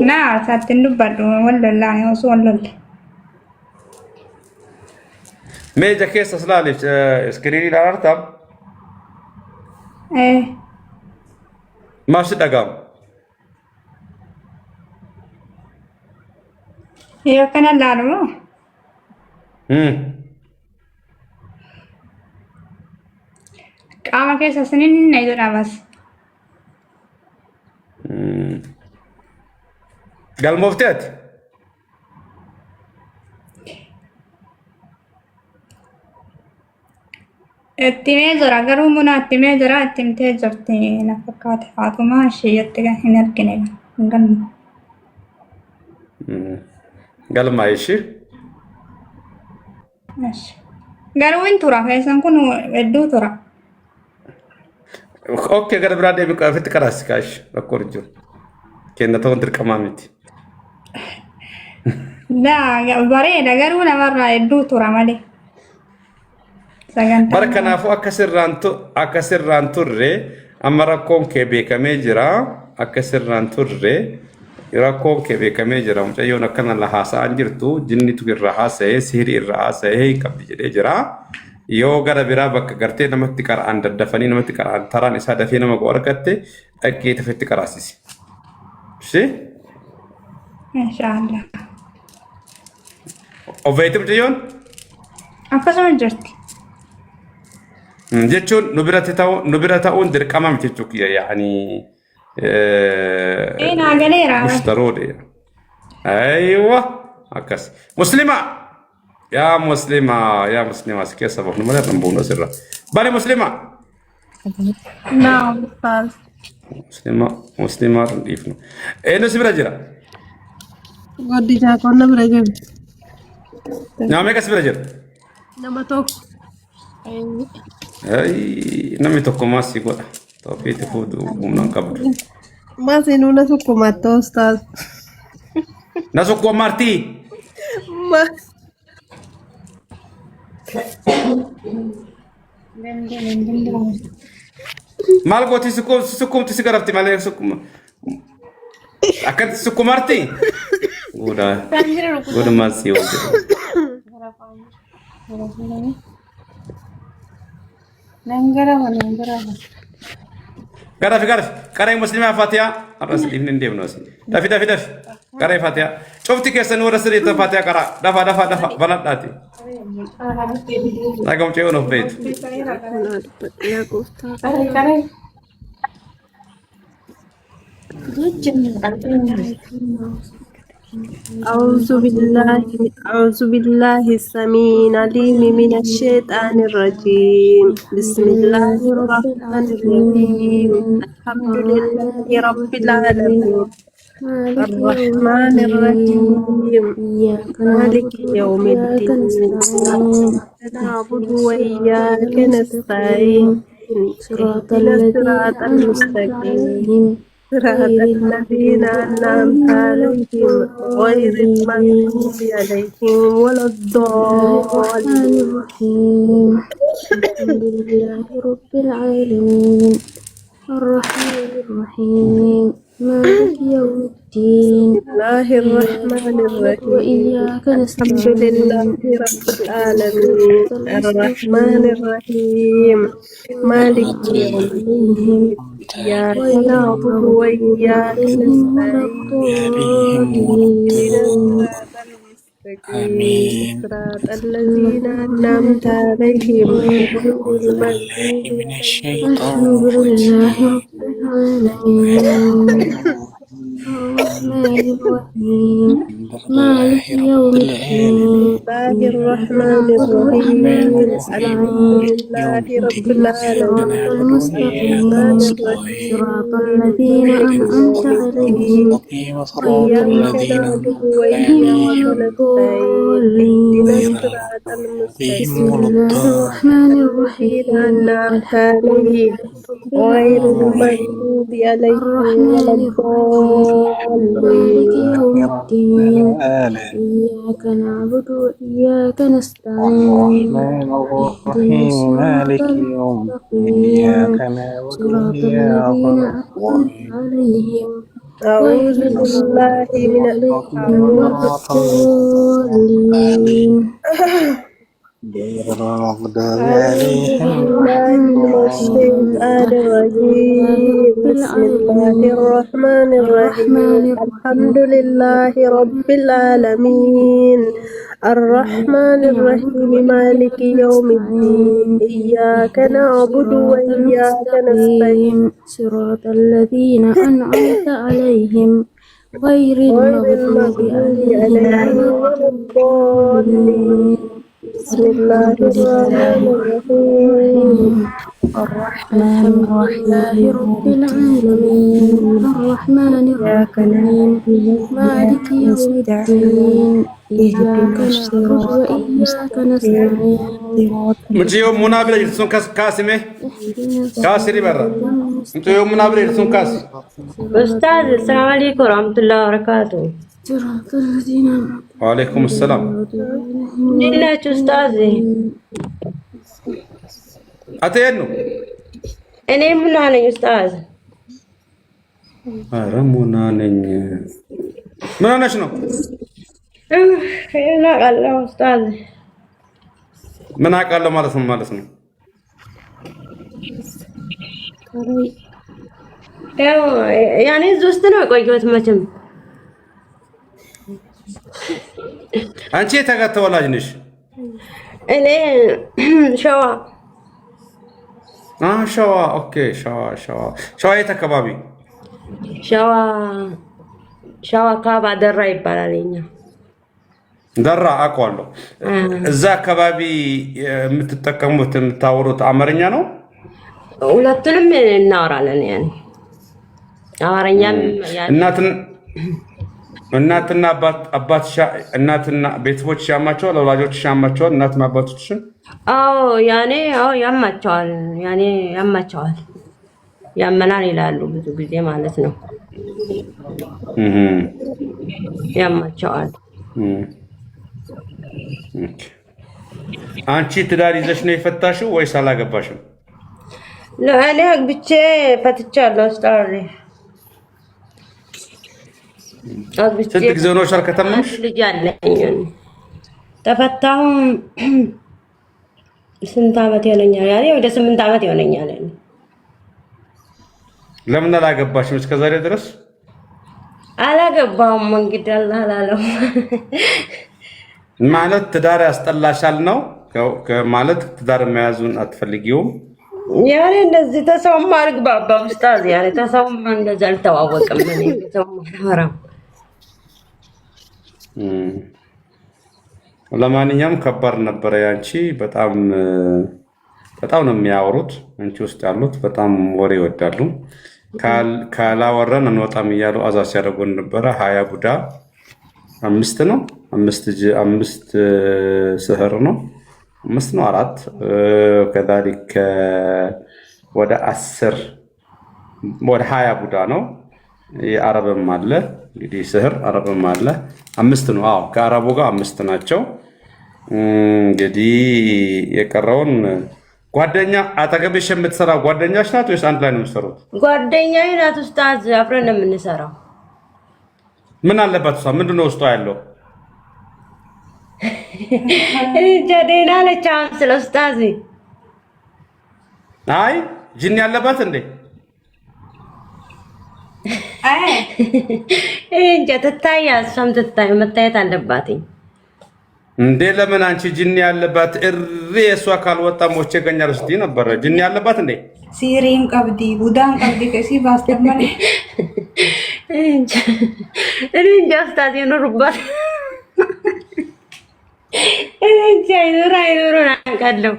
Naa saattiin dubbadhu wal lollaan osoo wal lolle. ميجا كيس أصلا سكريني لارتام إيه ما شد أقام يو كان لارمو قام كيس سنين نيدنا بس قال مفتات التيميزر أجر منا التيميزر التيميزر تينا فكات فاطمة شيء يتجه هنا الكنية قال ما يشي ماشي قالوا وين ترى فيسان كونوا بدو ترى اوكي قال برادي بك في تكراس كاش بكورجو كنا تونتر كمامتي لا بريدة قالوا مرة بدو ترى مالي بركنا فو أكسر رانتو ري أمرا كون كبي كميجرا أكسر رانتو ري يرا كون كبي كميجرا مجيونا كان لها سانجرتو جني تغير رها سي سيري رها سي كبدي جرا يو غدا برا بك غرتي نمت كار اند دفني نمت كار ان ترى نسا دفينا مغوركت اكي تفت كراسيسي شي ان شاء الله او فيتم جيون أفسر جرت جتون نبرتاون درقما متچوك يعني ايه ناغليرا مشترودي ايوه اكس مسلمه يا مسلمة سكيس سبب نمرة نبونا سرّا بالي مسلمة نعم أستاذ مسلمة رنديفنا إيه نسيب رجلا ودي جاكون نبرجل نعم كسب رجلا نمتوك أي نمي تكما سيقول توفي تفود ومن قبل ما سينونا سوكو ماتو أستاذ نسوكو مارتي ما maal gooti sukkumti si garafti malee akkatti sukkumarti godhumaan si yoo garafi qaree muslimaa fatiyaa arras dhiifni hin deemnu asii dafi qaree fatiyaa cufti keessan warra sirriitta fatiyaa qaraa dafa baladhaati Nagam cewon of bait. أعوذ بالله السميع العليم من الشيطان الرجيم بسم الله الرحمن الرحيم الحمد لله رب العالمين الرحمن الرحيم مالك يوم الدين نعبد وإياك نستعين اهدنا الصراط المستقيم صراط الذين أنعمت عليهم غير المغضوب عليهم ولا الضالين الحمد لله رب العالمين الرحمن الرحيم مالك يوم الدين بسم الله الرحمن الرحيم وإياك الحمد لله رب العالمين الرحمن الرحيم مالك يوم الدين إياك نعبد وإياك نستعين صراط الذين أنعمت عليهم غير المغضوب من الشيطان الرجيم الرحمن الرحيم مالك يوم الدين الله الرحمن الرحيم الحمد لله رب العالمين المستقيم صراط الذين أنعمت عليهم غير إياك نعبد وإياك نستعين الصراط المستقيم بسم الله الرحمن الرحيم أنعمت عليهم غير المغضوب عليهم ولا مالك يوم الدين آله إياك نعبد وإياك نستعين الرحيم مالك يوم الدين إياك نعبد صراط وإياك الذين أنعمت عليهم أعوذ بالله من الضالين غير المغضوب أعوذ عليهم بالله من الشيطان الرجيم بسم الله الرحمن الرحيم الحمد لله رب العالمين الرحمن الرحيم مالك يوم الدين إياك نعبد وإياك نستعين صراط الذين أنعمت عليهم غير غير المغضوب المغضوب عليهم عليهم ولا الضالين بسم الله الرحمن الرحيم الحمد لله رب العالمين الرحمن الرحيم مالك يوم الدين إياك نعبد وإياك نستعين انت يوم منابله يرسون كاسمه كاسري برا انت يوم منابله يرسون كاس أستاذ السلام عليكم ورحمة الله وبركاته. صراط الذين وعليكم السلام እንዴት ኡስታዝ? አተየኑ እኔ ምን አለኝ ኡስታዝ? ኧረ ሙና ነኝ። ምን ሆነሽ ነው? እና አላህ ኡስታዝ ምን አውቃለሁ ማለት ነው? ያው ያኔ እዚህ ውስጥ ነው የቆየሁት መቼም። አንቺ የት ተወላጅ ነሽ? እኔ ሸዋ። ሸዋ። ኦኬ ሸዋ የት አካባቢ? ሸዋ ካባ ደራ ይባላል። እኛ ደራ አውቀዋለሁ። እዛ አካባቢ የምትጠቀሙት የምታወሩት አማርኛ ነው? ሁለቱንም እናወራለን። ያኔ አማርኛም እናትና እናትና ቤተሰቦች ያማቸዋል፣ ወላጆች ያማቸዋል፣ እናትና አባቶችን? አዎ ያማቸዋል። ያመናል ይላሉ ብዙ ጊዜ ማለት ነው። ያማቸዋል። አንቺ ትዳር ይዘሽ ነው የፈታሽው ወይስ አላገባሽም? እኔ አግብቼ ፈትቻለሁ። ኡስታዝ ስንት ጊዜ ሆኖሻል ከተማሽ? ልጅ አለኝ። ተፈታሁ ስንት ዓመት ይሆነኛል? ያኔ ወደ 8 ዓመት ይሆነኛል። ለምን አላገባሽም እስከዛሬ ድረስ? አላገባሁም። እንግዲህ አላህ አላለም ማለት ትዳር ያስጠላሻል ነው ማለት ትዳር መያዙን አትፈልጊውም? ያኔ እንደዚህ ተሰውማ አልግባባም ኡስታዝ። ያኔ ተሰውማ እንደዚህ አልተዋወቅም። እኔ ተሰውማ አላወራም። ለማንኛውም ከባድ ነበረ ያንቺ። በጣም ነው የሚያወሩት አንቺ ውስጥ ያሉት በጣም ወሬ ይወዳሉ። ካላወራን እንወጣም እያሉ አዛ ሲያደርጉን ነበረ። 20 ቡዳ 5 ነው 5 ስህር ነው 5 ነው 4 ከዛሊክ ወደ 10 ወደ 20 ቡዳ ነው። የአረብም አለ እንግዲህ ስህር አረብም አለ 5 ነው። አዎ ከአረቡ ጋር 5 ናቸው። እንግዲህ የቀረውን ጓደኛ አጠገብሽ የምትሰራ ጓደኛሽ ናት ወይስ አንድ ላይ ነው የምትሰሩት? ጓደኛዬ ናት ኡስታዝ። አብረን ነው የምንሰራው። ምን አለባት እሷ? ምንድነው ውስጧ ያለው? ደህና ነች። አሁን ስለ ኡስታዝ አይ ጅኒ ያለባት እንዴ? እንጃ ትታይ፣ እሷም ትታይ፣ መታየት አለባትኝ እንዴ። ለምን አንቺ ጅኒ ያለባት እሪ እሷ ካልወጣ ሞቼ ገኛለሁ ስትይ ነበረ። ጅኒ ያለባት እንዴ? ሲሪን ቀብዲ ቡዳን ቀብዲ ከሲ ባስተማሪ እንጃ ኡስታዝ ይኑርባት እንጃ አይኑር አውቃለሁ።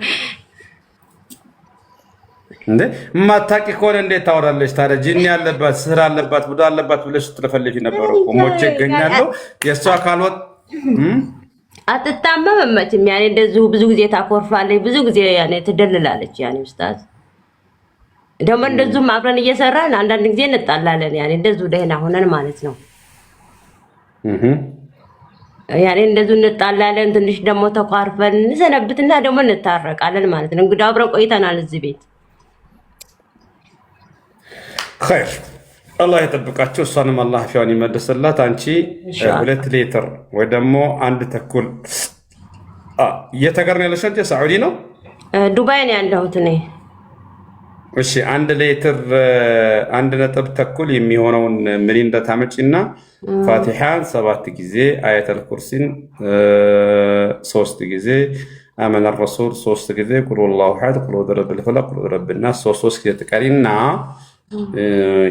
እንዴ ማታቂ ከሆነ እንዴት ታወራለች ታዲያ? ጂኒ ያለባት ስራ አለባት ቡዳ አለባት ብለሽ ስትለፈልፊ ነበር እኮ። ሞቼ እገኛለሁ የእሷ ካልወጥ አትታመምም መቼም። ያኔ እንደዚሁ ብዙ ጊዜ ታኮርፋለች፣ ብዙ ጊዜ ያኔ ትደልላለች። ያኔ ኡስታዝ ደግሞ እንደዚሁም አብረን እየሰራን አንዳንድ ጊዜ እንጣላለን። ያኔ እንደዚሁ ደህና ሆነን ማለት ነው። ያኔ እንደዚሁ እንጣላለን። ትንሽ ደግሞ ተኳርፈን እንሰነብትና ደግሞ እንታረቃለን ማለት ነው። እንግዲህ አብረን ቆይተናል እዚህ ቤት። ኸይር አላህ ይጠብቃቸው። እሷንም አላህ ፊዋን ይመልስላት። አንቺ 2 ሊትር ወይ ደግሞ 1 ተኩል የት ሀገር ነው ያለሽው? ሳዑዲ ነው? ዱባይ ነው ያለሁት እኔ። እሺ 1 ሊትር 1.5 የሚሆነውን ሚሪንዳ ታመጪና ፋቲሃን 7 ጊዜ አያተል ኩርሲን 3 ጊዜ አመነ ረሱል 3 ጊዜ ቁል ሁወላሁ አሐድ ቁል ሁወ ረብል ፈለቅ ቁል ሁወ ረብን ናስ 3 ጊዜ ትቀሪና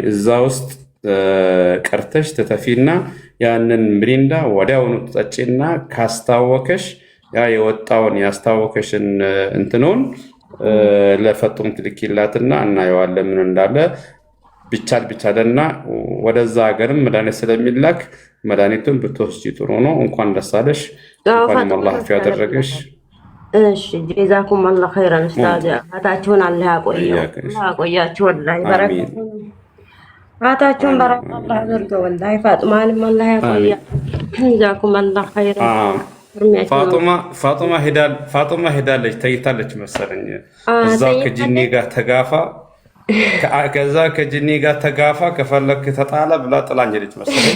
እዛ ውስጥ ቀርተሽ ተተፊና ያንን ሚሪንዳ ወዲያውኑ ትጠጪና ካስታወከሽ ያ የወጣውን ያስታወከሽን እንትኑን ለፈጡም ትልኪላትና እናየዋለን ምን እንዳለ ቢቻልና ወደዛ ሀገርም መድኃኒት ስለሚላክ መድኃኒቱን ብትወስጂ ጥሩ ነው። እንኳን ደስ አለሽ። እንኳን አላህ አፍ ያደረገሽ። እሺ ጀዛኩም አላህ ኸይራን ኡስታዝ። አታችሁን አላህ ያቆየው። ያቆያችሁ ወላሂ በረከቱ አታችሁን በረከቱ አላህ ያድርገው። ወላሂ ፋጥማንም አላህ ያቆያ። ጀዛኩም አላህ ኸይራን። ፋጡማ ሄዳለች ተይታለች መሰለኝ። እዛው ከጂኒ ጋር ተጋፋ ከዛ ከጂኒ ጋር ተጋፋ ከፈለክ ተጣላ ብላ ጥላኝ ሄደች መሰለኝ።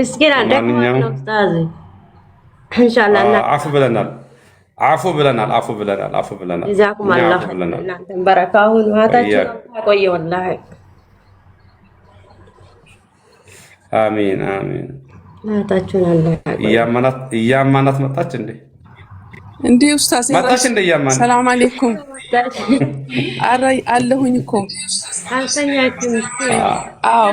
እስኪና ደማኛው ኡስታዝ ኢንሻአላህ አፉ ብለናል። ጀዛኩም አላህ እናንተን በረካውን አታችሁ ያቆየ ወላሂ አሚን። አታችሁን አላህ እያማናት መጣች እንዴ ኡስታዝ መጣች እንዴ እያማናት። ሰላም አለይኩም አራይ አለሁኝ እኮ አንተኛችሁ። አዎ